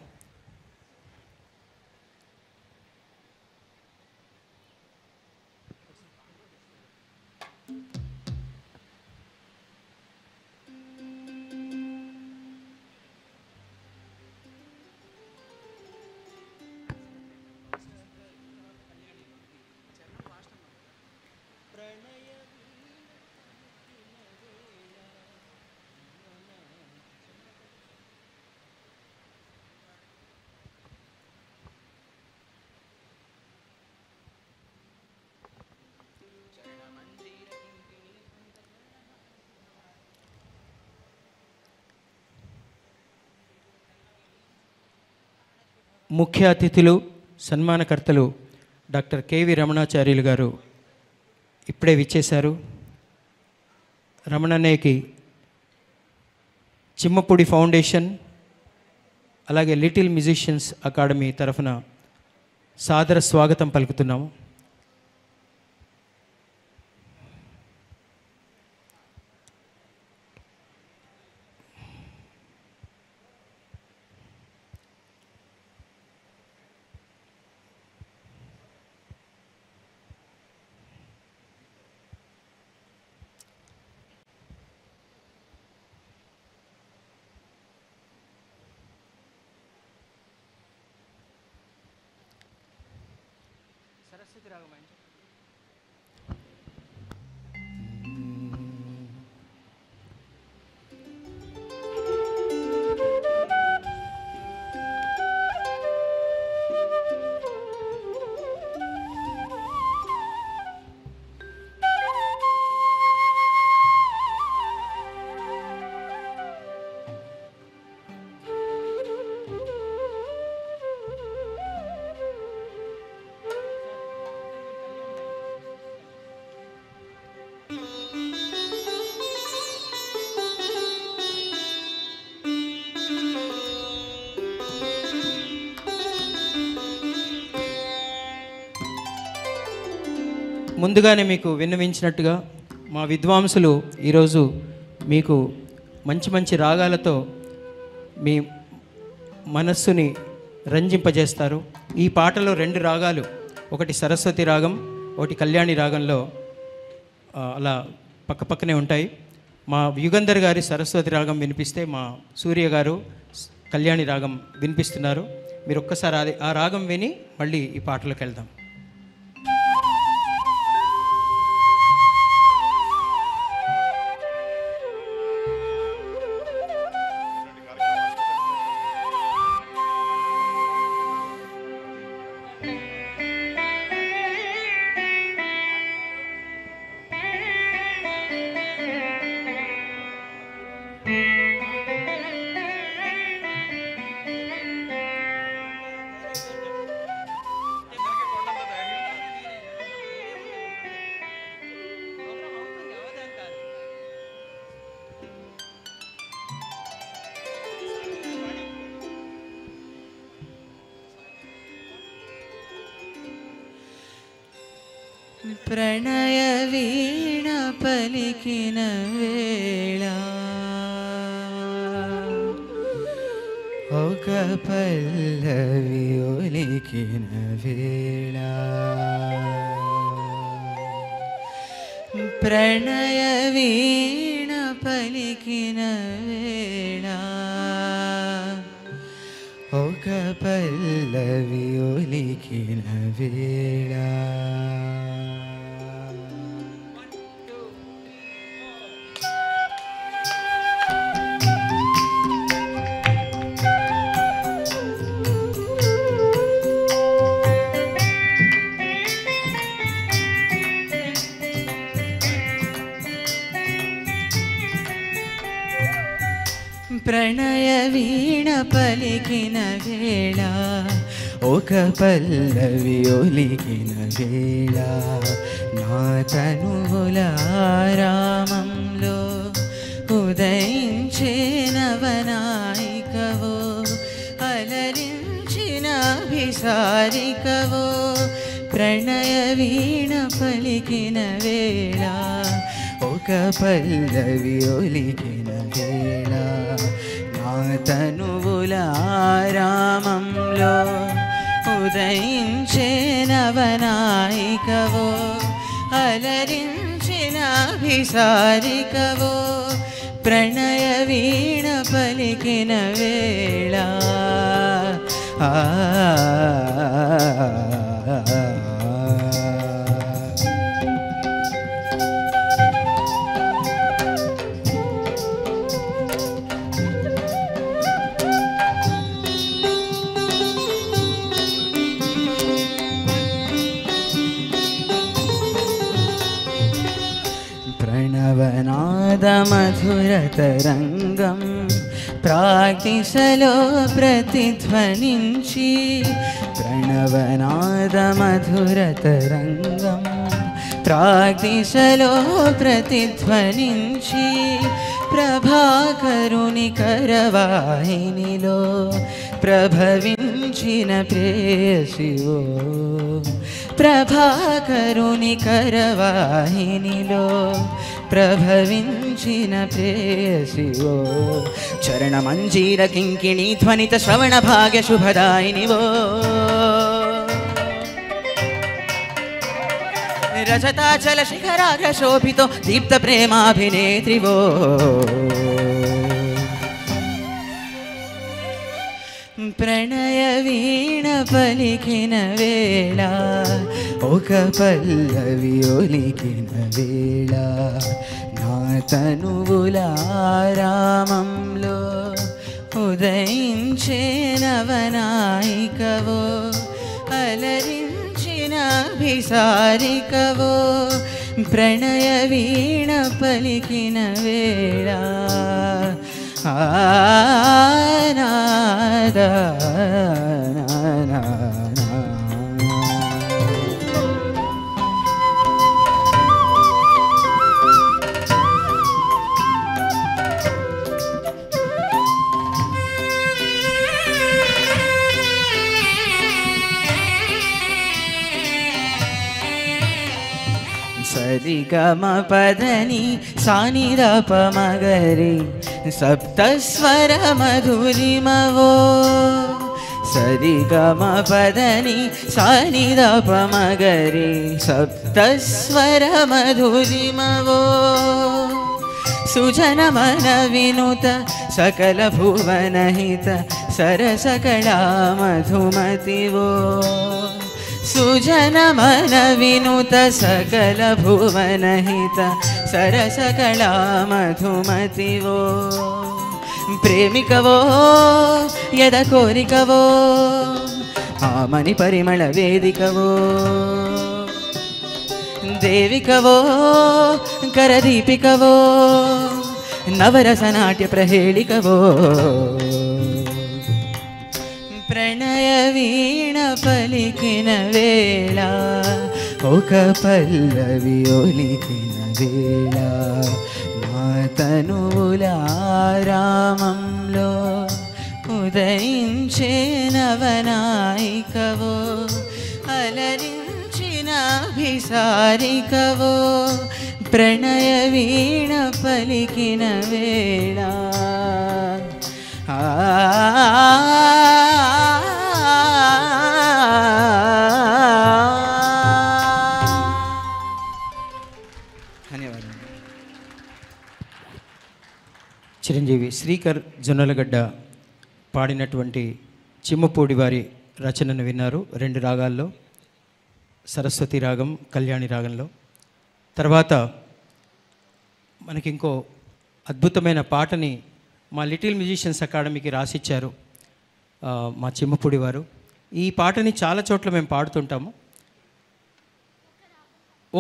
ముఖ్య అతిథులు, సన్మానకర్తలు డాక్టర్ కేవి రమణాచార్యులు గారు ఇప్పుడే విచ్చేశారు. రమణన్నయ్యకి చిమ్మపూడి ఫౌండేషన్ అలాగే లిటిల్ మ్యూజిషియన్స్ అకాడమీ తరఫున సాదర స్వాగతం పలుకుతున్నాము. ముందుగానే మీకు విన్నవించినట్టుగా మా విద్వాంసులు ఈరోజు మీకు మంచి మంచి రాగాలతో మీ మనస్సుని రంజింపజేస్తారు. ఈ పాటలో 2 రాగాలు, ఒకటి సరస్వతి రాగం, ఒకటి కళ్యాణి రాగంలో అలా పక్కపక్కనే ఉంటాయి. మా యుగంధర్ గారి సరస్వతి రాగం వినిపిస్తే మా సూర్య గారు కళ్యాణి రాగం వినిపిస్తున్నారు. మీరు ఒక్కసారి ఆ రాగం విని మళ్ళీ ఈ పాటలోకి వెళ్దాం. ప్రణయ వీణ పలికిన వేళ ఒక పల్లవి ఒలికిన వేళ ప్రణయ వీణ పలికిన వేళ ఒక పల్లవి ఒలికిన వేళ ప్రణయ వీణ పలికిన వేళ ఒక పల్లవి ఒలికిన వేళ నా తనువుల రామంలో ఉదయించే నవనాయికవో అలరించిన అభిసారికవో ప్రణయ వీణ పలికిన వేళ ఒక పల్లవి ఒలికిన వేళ నా తనువుల రామంలో ఉదయించే నవనాయికవో అలరించిన అభిసారికవో ప్రణయ వీణ పలికిన వేళ ప్రణవనాద మధుర తరంగం ప్రాగ్దిశలో ప్రతిధ్వనించి ప్రణవనాద మధుర తరంగం ప్రాగ్దిశలో ప్రతిధ్వనించి ప్రభాకరుని కరవాహినిలో ప్రభవించిన ప్రేయసివో ప్రభాకరుని కరవాహినిలో ప్రభవించిన ప్రేయసివో చరణమంజీర కింకిణీ ధ్వనిత శ్రవణ భాగ్య శుభదాయినివో రజతాచల శిఖరాగ్ర శోభితో దీప్త ప్రేమాభినేత్రివో ప్రణయ వీణ పలికిన వేళ ఒక పల్లవి ఒలికిన వేళ నా తనువుల రామంలో ఉదయించే నవనాయికవో అలరించిన అభిసారికవో ప్రణయ వీణ పలికిన వేళ సరిగమ పదని సానిరప మగరి సప్తస్వర మధురిమవో సరిగమ పదని సానిరప మగరి సప్తస్వర మధురిమవో సుజన మన వినుత సకల భువనహిత సరసకళా మధుమతివో సుజన మన వినుత సకల భువనహిత సరసకళా మధుమతివో ప్రేమికవో యద కోరికవో ఆమని పరిమళ వేదికవో దేవికవో కరదీపికవో నవరసనాట్య ప్రహేళికవో ప్రణయ వీణ పలికిన వేళ ఒక పల్లవి ఒలికిన వేళ మా తనువుల రామంలో ఉదయించే నవనాయికవో అలరించిన అభిసారికవో ప్రణయ వీణ పలికిన వేళ ధన్యవాదాలు. చిరంజీవి శ్రీకర్ జొన్నలగడ్డ పాడినటువంటి చిమ్మపూడి వారి రచనను విన్నారు 2 రాగాల్లో, సరస్వతి రాగం, కళ్యాణి రాగంలో. తర్వాత మనకి ఇంకో అద్భుతమైన పాటని మా లిటిల్ మ్యూజిషియన్స్ అకాడమీకి రాసిచ్చారు మా చిమ్మపూడి వారు. ఈ పాటని చాలా చోట్ల మేము పాడుతుంటాము.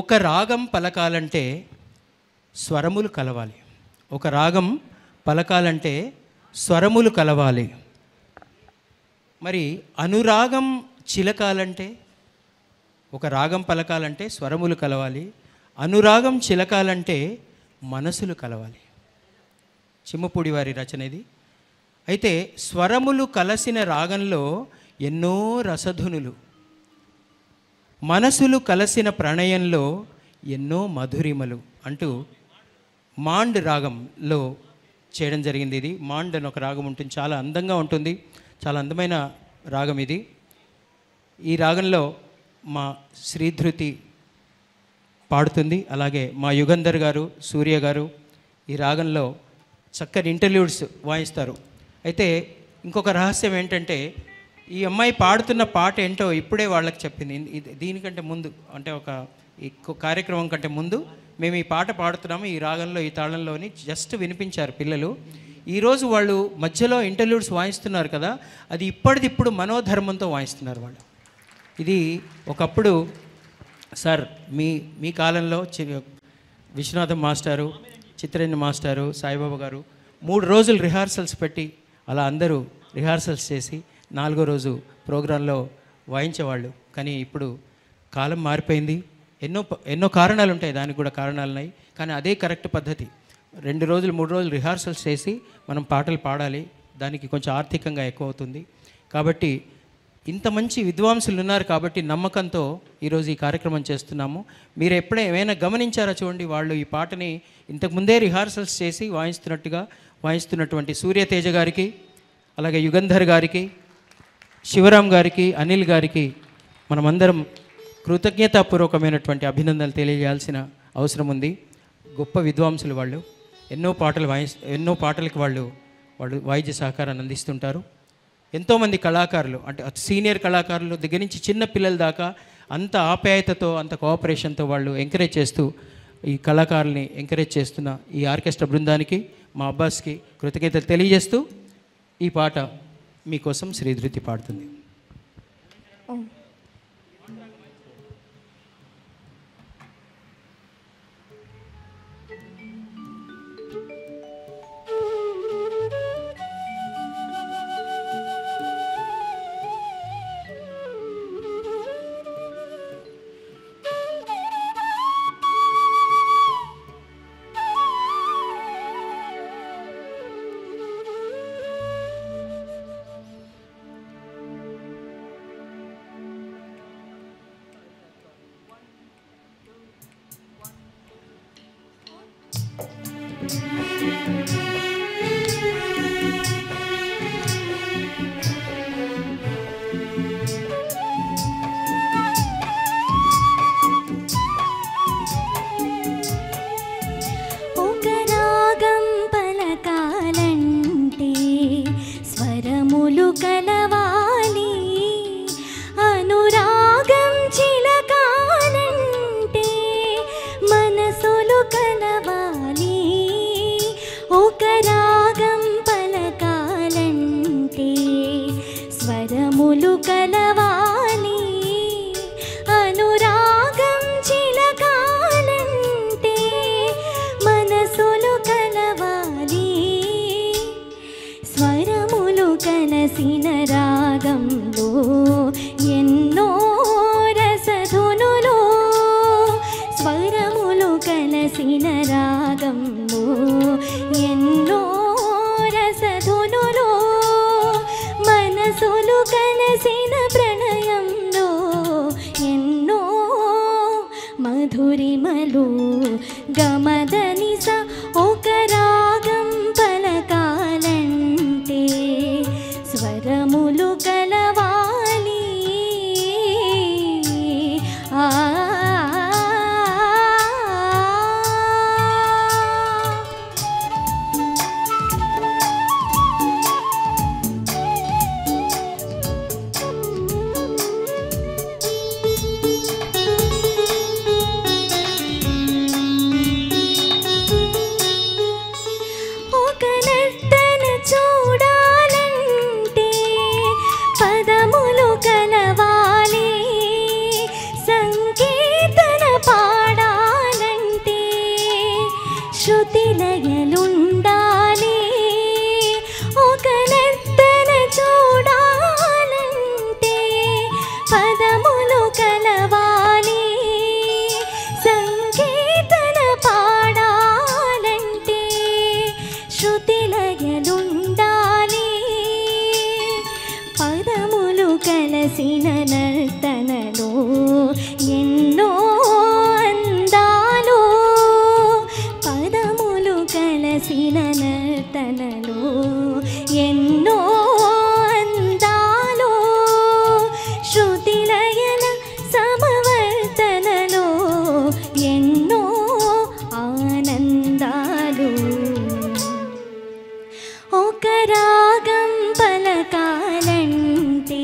ఒక రాగం పలకాలంటే స్వరములు కలవాలి. ఒక రాగం పలకాలంటే స్వరములు కలవాలి. మరి అనురాగం చిలకాలంటే, ఒక రాగం పలకాలంటే స్వరములు కలవాలి, అనురాగం చిలకాలంటే మనసులు కలవాలి. చిమ్మపూడి వారి రచన ఇది. అయితే స్వరములు కలసిన రాగంలో ఎన్నో రసధునులు, మనసులు కలసిన ప్రణయంలో ఎన్నో మధురిమలు అంటూ మాండ్ రాగంలో చేయడం జరిగింది. ఇది మాండ్ అని ఒక రాగం ఉంటుంది, చాలా అందంగా ఉంటుంది, చాలా అందమైన రాగం ఇది. ఈ రాగంలో మా శ్రీధృతి పాడుతుంది, అలాగే మా యుగంధర్ గారు, సూర్య గారు ఈ రాగంలో చక్కని ఇంటర్ల్యూడ్స్ వాయిస్తారు. అయితే ఇంకొక రహస్యం ఏంటంటే, ఈ అమ్మాయి పాడుతున్న పాట ఏంటో ఇప్పుడే వాళ్ళకి చెప్పింది. దీనికంటే ముందు, అంటే ఈ కార్యక్రమం కంటే ముందు మేము ఈ పాట పాడుతున్నాము ఈ రాగంలో, ఈ తాళంలోని జస్ట్ వినిపించారు పిల్లలు. ఈరోజు వాళ్ళు మధ్యలో ఇంటర్ల్యూడ్స్ వాయిస్తున్నారు కదా, అది ఇప్పటిదిప్పుడు మనోధర్మంతో వాయిస్తున్నారు వాళ్ళు. ఇది ఒకప్పుడు సార్ మీ కాలంలో విశ్వనాథం మాస్టారు, చిత్రేంద్ర మాస్టారు, సాయిబాబా గారు 3 రోజులు రిహార్సల్స్ పెట్టి అలా అందరూ రిహార్సల్స్ చేసి 4వ రోజు ప్రోగ్రాంలో వాయించేవాళ్ళు. కానీ ఇప్పుడు కాలం మారిపోయింది, ఎన్నో కారణాలు ఉంటాయి, దానికి కూడా కారణాలు ఉన్నాయి. కానీ అదే కరెక్ట్ పద్ధతి. 2 రోజులు 3 రోజులు రిహార్సల్స్ చేసి మనం పాటలు పాడాలి, దానికి కొంచెం ఆర్థికంగా ఎక్కువ అవుతుంది. కాబట్టి ఇంత మంచి విద్వాంసులు ఉన్నారు కాబట్టి నమ్మకంతో ఈరోజు ఈ కార్యక్రమం చేస్తున్నాము. మీరు ఏమైనా గమనించారా చూడండి, వాళ్ళు ఈ పాటని ఇంతకుముందే రిహార్సల్స్ చేసి వాయిస్తున్నటువంటి సూర్యతేజ గారికి, అలాగే యుగంధర్ గారికి, శివరాం గారికి, అనిల్ గారికి మనమందరం కృతజ్ఞతాపూర్వకమైనటువంటి అభినందనలు తెలియజేయాల్సిన అవసరం ఉంది. గొప్ప విద్వాంసులు వాళ్ళు, ఎన్నో పాటలకు వాళ్ళు వాయిద్య సహకారాన్ని అందిస్తుంటారు. ఎంతోమంది కళాకారులు, అంటే సీనియర్ కళాకారులు దగ్గర నుంచి చిన్న పిల్లల దాకా అంత ఆప్యాయతతో, అంత కోఆపరేషన్తో వాళ్ళు ఎంకరేజ్ చేస్తూ, ఈ కళాకారుల్ని ఎంకరేజ్ చేస్తున్న ఈ ఆర్కెస్ట్రా బృందానికి, మా అబ్బాస్కి కృతజ్ఞతలు తెలియజేస్తూ ఈ పాట మీకోసం శ్రీధృతి పాడుతుంది. పదములు కలవాలి సంకీర్తన పాడాలంటే శృతి లయలుండాలి పదములు కలసిన నర్తనలో ఎన్నో అందాలు పదములు కలసిన నర్తనలో ఎన్నో అందాలు శృతి లయల సమవర్తనలో ఎన్నో ఆనందాలు ఒక రాగం పలకాలంటే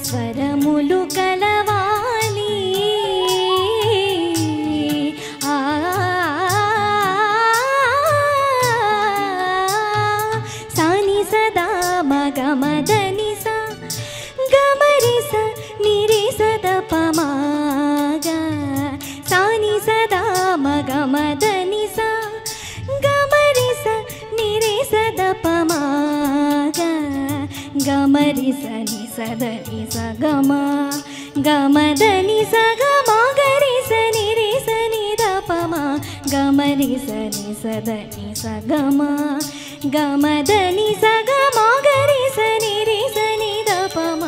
స్వరములు కలవాలి సాని సదా మగమదని సా గమరి స నిరి సద పమాగ సాని సదా మగమదని సా గమరి స నిరి సద పమాగ గమరి స ని సద ని స గమ గమదని స గమ గరి స నిరి స ని ద పమ గమరి స ని సద ని స గమ గమదని స గమ గరి స నిరి స ని ద పమ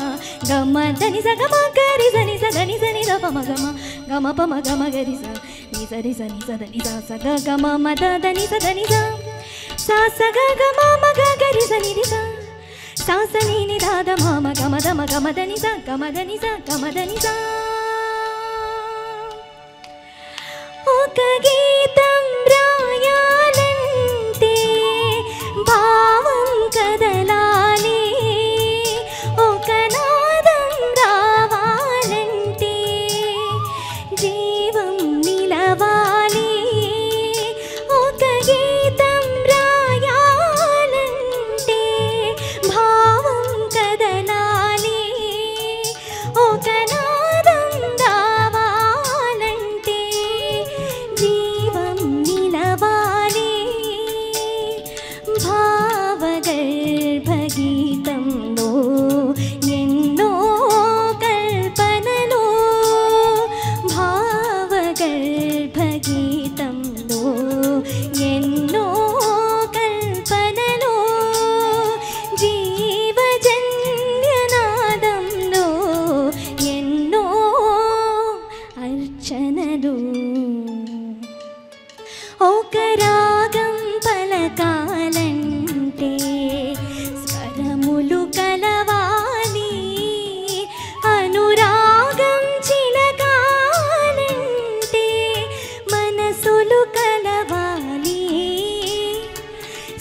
గమదని స గమ గరి స ని స ద ని స ని ద పమ గమ గమ పమ గమ గరి స ని స రి స ని స ద ని స స గ గమ మ ద ద ని స ద ని స సా స గ గ మ మ గ గరి స ని రి స సా స ని ని ద ద మ మ గమ ద మ గమ ద ని స గమ ద ని స గమ ద ని స ఒక గీతం రాయాలంటే భావం కదలాలి ఒక నాదం రావాలంటే జీవం నిలవాలి ఒక గీతం రాయాలంటే భావం కదలాలి ఒక నాదం రావాలంటే జీవం నిలవాలి భావగర్భగీతంలో ఎన్నో కల్పనలు భావగర్భగీతంలో ఎన్నో కల్పనలు జీవజన్యనాదంలో ఎన్నో అర్చనలు ఒక రాగం పలకాలంటే స్వరములు కలవాలి అనురాగం చిలకాలంటే మనసులు కలవాలి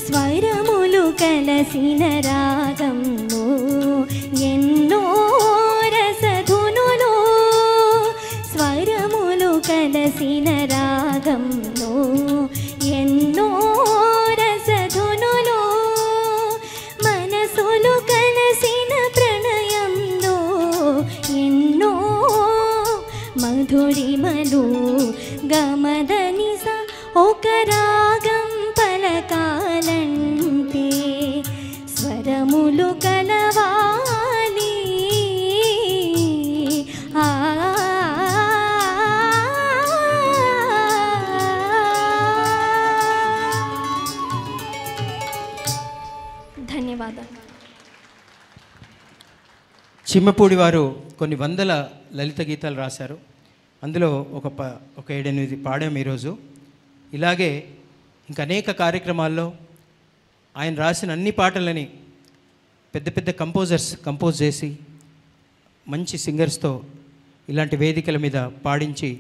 స్వరములు కలసిన రాగంలో ఎన్నో రసధునులు స్వరములు కలసిన రాగంలో ఎన్నో రసధునులు మనసులు కలసిన ప్రణయంలో ఎన్నో మధురిమలు గమదని స ఒక రాగం పలకాలంటే స్వరములు కలవాలి ఆ ధన్యవాదాలు. చిమ్మపూడి వారు కొన్ని వందల లలిత గీతాలు రాశారు. అందులో ఒక 7-8 పాడాము ఈరోజు. ఇలాగే ఇంకా అనేక కార్యక్రమాల్లో ఆయన రాసిన అన్ని పాటలని పెద్ద పెద్ద కంపోజ్ చేసి మంచి సింగర్స్తో ఇలాంటి వేదికల మీద పాడించి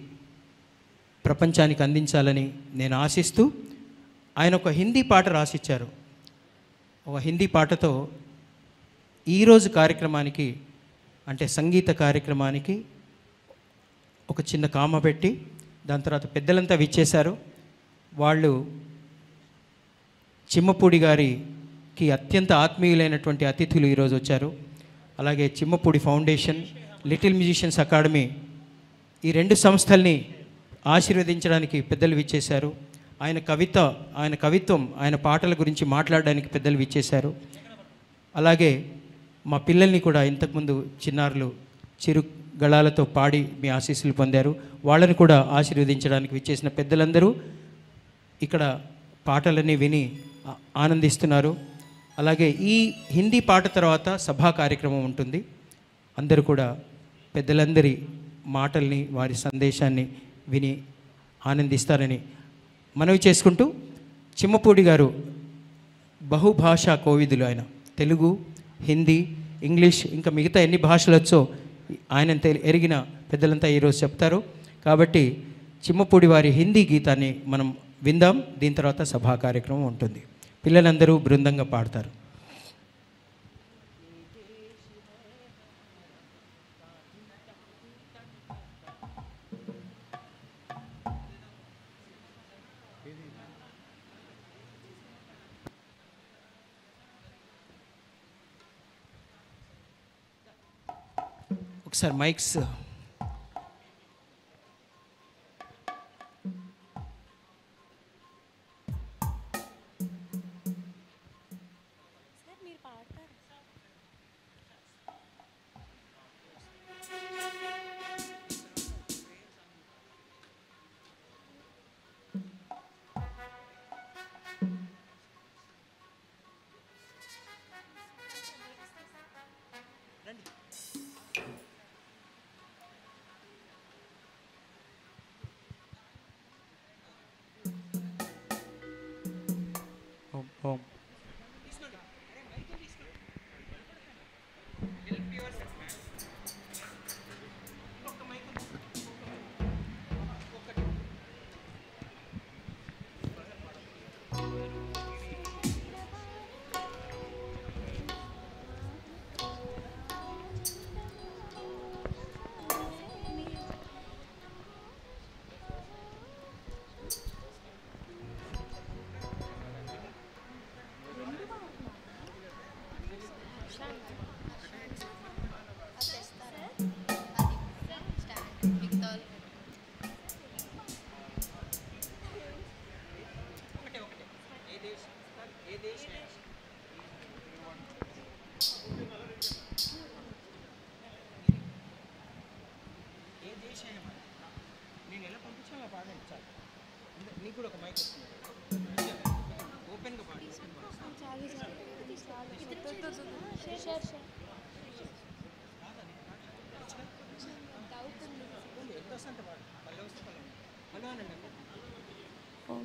ప్రపంచానికి అందించాలని నేను ఆశిస్తూ ఆయన ఒక హిందీ పాట రాసిచ్చారు. ఒక హిందీ పాటతో ఈరోజు కార్యక్రమానికి అంటే సంగీత కార్యక్రమానికి ఒక చిన్న కామ పెట్టి దాని తర్వాత పెద్దలంతా విచ్చేశారు. వాళ్ళు చిమ్మపూడి గారికి అత్యంత ఆత్మీయులైనటువంటి అతిథులు ఈరోజు వచ్చారు. అలాగే Chimmapudi foundation, little Musicians academy ఈ 2 సంస్థల్ని ఆశీర్వదించడానికి పెద్దలు విచ్చేశారు. ఆయన కవిత్వం ఆయన పాటల గురించి మాట్లాడడానికి పెద్దలు విచ్చేశారు. అలాగే మా పిల్లల్ని కూడా ఇంతకుముందు చిన్నారులు చిరు గళాలతో పాడి మీ ఆశీస్సులు పొందారు. వాళ్ళని కూడా ఆశీర్వదించడానికి విచ్చేసిన పెద్దలందరూ ఇక్కడ పాటలన్నీ విని ఆనందిస్తున్నారు. అలాగే ఈ హిందీ పాట తర్వాత సభా కార్యక్రమం ఉంటుంది. అందరూ కూడా పెద్దలందరి మాటల్ని వారి సందేశాన్ని విని ఆనందిస్తారని మనవి చేసుకుంటూ, చిమ్మపూడి గారు బహుభాషా కోవిదులు. ఆయన తెలుగు, హిందీ, ఇంగ్లీష్ ఇంకా మిగతా ఎన్ని భాషలు వచ్చో ఆయన ఎరిగిన పెద్దలంతా ఈరోజు చెప్తారు. కాబట్టి చిమ్మపూడి వారి హిందీ గీతాన్ని మనం విందాం. దీని తర్వాత సభా కార్యక్రమం ఉంటుంది. పిల్లలందరూ బృందంగా పాడతారు. ఒకసారి మైక్స్ ఓం.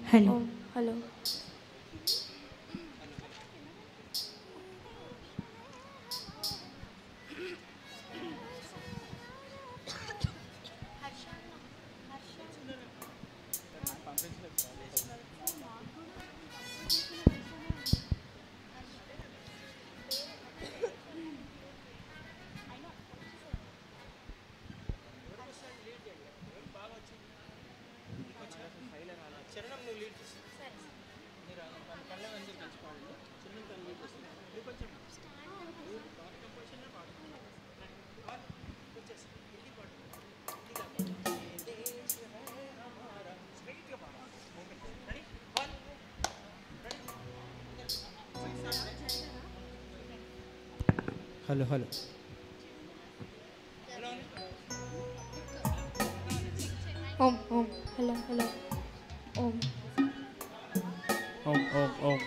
హలో హలో హలో హలో ఓం ఓం హలో హలో ఓం ఓం ఓం ఓం.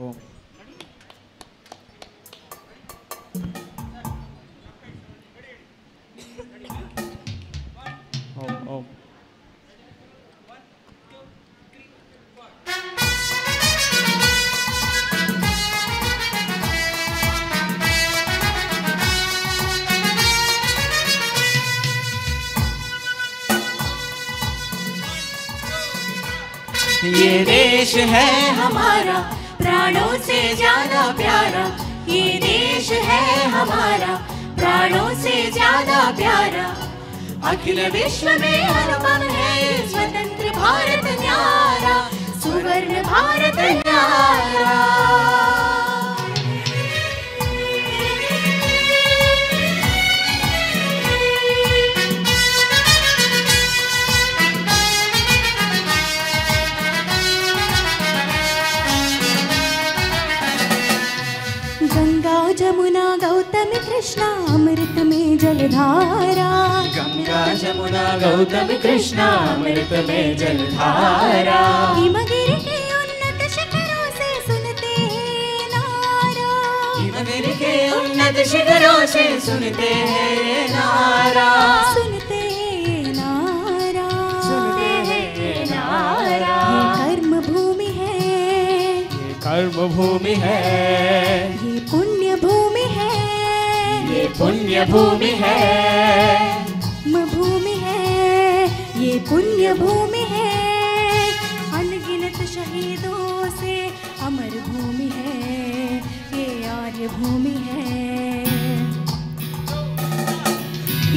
ఓం. ఓం ఓం. ये देश है हमारा प्राणों से ज्यादा प्यारा, ये देश है हमारा प्राणों से ज्यादा प्यारा। अखिल विश्व में अनुपम है स्वतंत्र भारत न्यारा, सुवर्ण भारत न्यारा। जलधारा गंगा जमुना गौतम कृष्णा अमृत में जलधारा हिमगिरि के उन्नत शिखरों से सुनते हैं नारा हिमगिरि के उन्नत शिखरों से सुनते हैं नारा सुनते हैं नारा सुनते हैं नारा ये कर्म भूमि है ये कर्म भूमि है, ये पुण्य भूमि है ये पुण्य भूमि है भूमि है ये पुण्य भूमि है अनगिनत शहीदों से अमर भूमि है ये आर्य भूमि है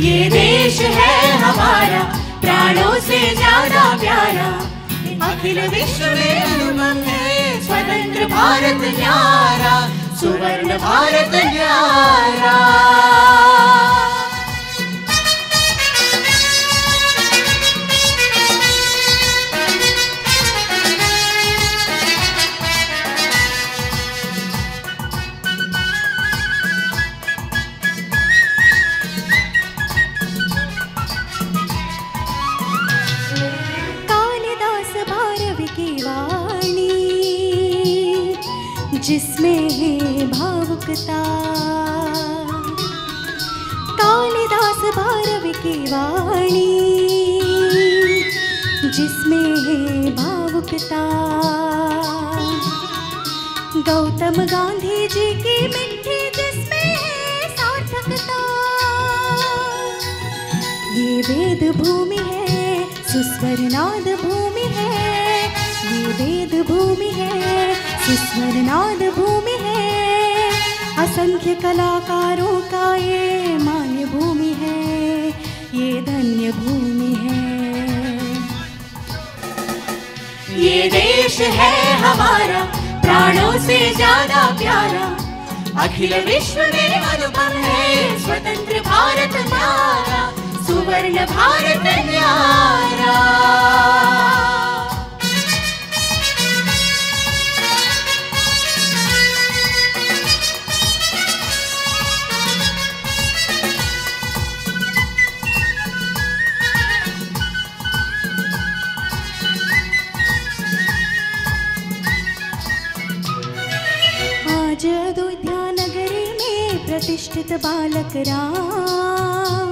ये देश है हमारा प्राणों से ज्यादा प्यारा अखिल विश्व में अनुपम है स्वतंत्र भारत न्यारा सुवर्ण भारत न्यारा जिसमें है भावुकता कालिदास भारवी की वाणी जिसमें है भावुकता गौतम गांधी जी की मिट्टी जिसमें है सार्थकता ये वेद भूमि है सुस्वरनाद भूमि है ये वेद भूमि है सुस्वरनाद भूमि है असंख्य कलाकारों का ये मान्य भूमि है ये धन्य भूमि है ये देश है हमारा प्राणों से ज्यादा प्यारा अखिल विश्व में अनुपम है स्वतंत्र भारत न्यारा सुवर्ण भारत न्यारा आज अयोध्या नगरी में प्रतिष्ठित बालक राम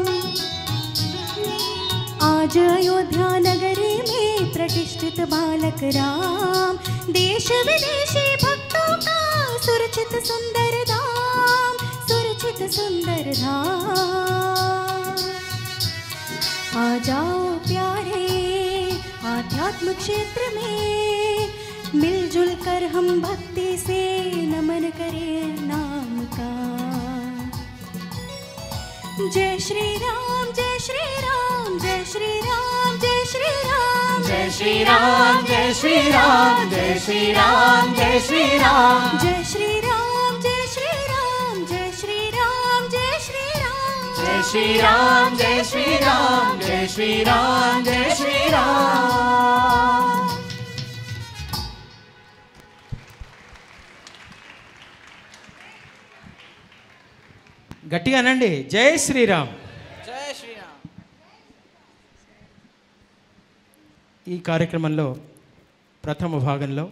आज अयोध्या नगरी में प्रतिष्ठित बालक राम देश विदेशी भक्तों का सुरक्षित सुंदर धाम सुरक्षित सुंदर धाम आ जाओ प्यारे आध्यात्म क्षेत्र में मिलजुल कर हम भक्ति से नमन करें नाम का जय श्री राम जय श्री राम जय श्री राम जय श्री राम जय श्री राम जय श्री राम जय श्री राम जय श्री राम जय श्री राम जय श्री राम जय श्री राम जय श्री राम जय श्री राम जय श्री राम जय श्री राम जय श्री राम గట్టిగా అనండి జై శ్రీరామ్. జై శ్రీరామ్. ఈ కార్యక్రమంలో ప్రథమ భాగంలో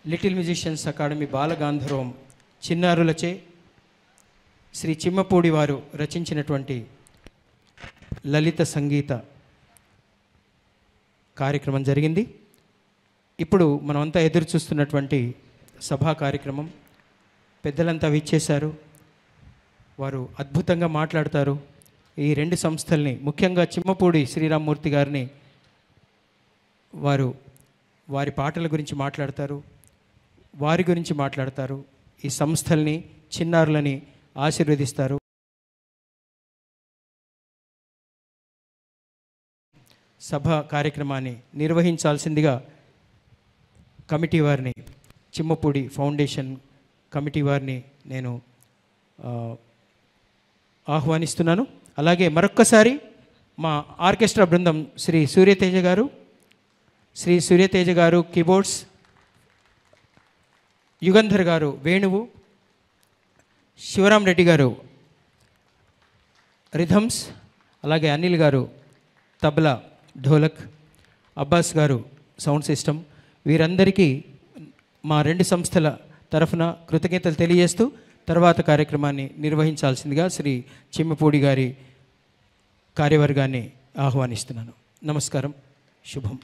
లిటిల్ మ్యూజిషియన్స్ అకాడమీ బాలగాంధర్వం చిన్నారులచే శ్రీ చిమ్మపూడి వారు రచించినటువంటి లలిత సంగీత కార్యక్రమం జరిగింది. ఇప్పుడు మనమంతా ఎదురు చూస్తున్నటువంటి సభా కార్యక్రమం పెద్దలంతా విచ్చేశారు. వారు అద్భుతంగా మాట్లాడతారు. ఈ రెండు సంస్థల్ని ముఖ్యంగా చిమ్మపూడి శ్రీరామ్మూర్తి గారిని వారి పాటల గురించి మాట్లాడతారు, వారి గురించి మాట్లాడతారు, ఈ సంస్థల్ని చిన్నారులని ఆశీర్వదిస్తారు. సభ కార్యక్రమాన్ని నిర్వహించాల్సిందిగా కమిటీ వారిని చిమ్మపూడి ఫౌండేషన్ కమిటీ వారిని నేను ఆహ్వానిస్తున్నాను. అలాగే మరొక్కసారి మా ఆర్కెస్ట్రా బృందం శ్రీ సూర్యతేజ గారు కీబోర్డ్స్, యుగంధర్ గారు వేణువు, శివరాం రెడ్డి గారు రిథమ్స్, అలాగే అనిల్ గారు తబలా, ఢోలక్, అబ్బాస్ గారు సౌండ్ సిస్టమ్, వీరందరికీ మా 2 సంస్థల తరఫున కృతజ్ఞతలు తెలియజేస్తూ తర్వాత కార్యక్రమాన్ని నిర్వహించాల్సిందిగా శ్రీ చిమ్మపూడి గారి కార్యవర్గాన్ని ఆహ్వానిస్తున్నాను. నమస్కారం. శుభం.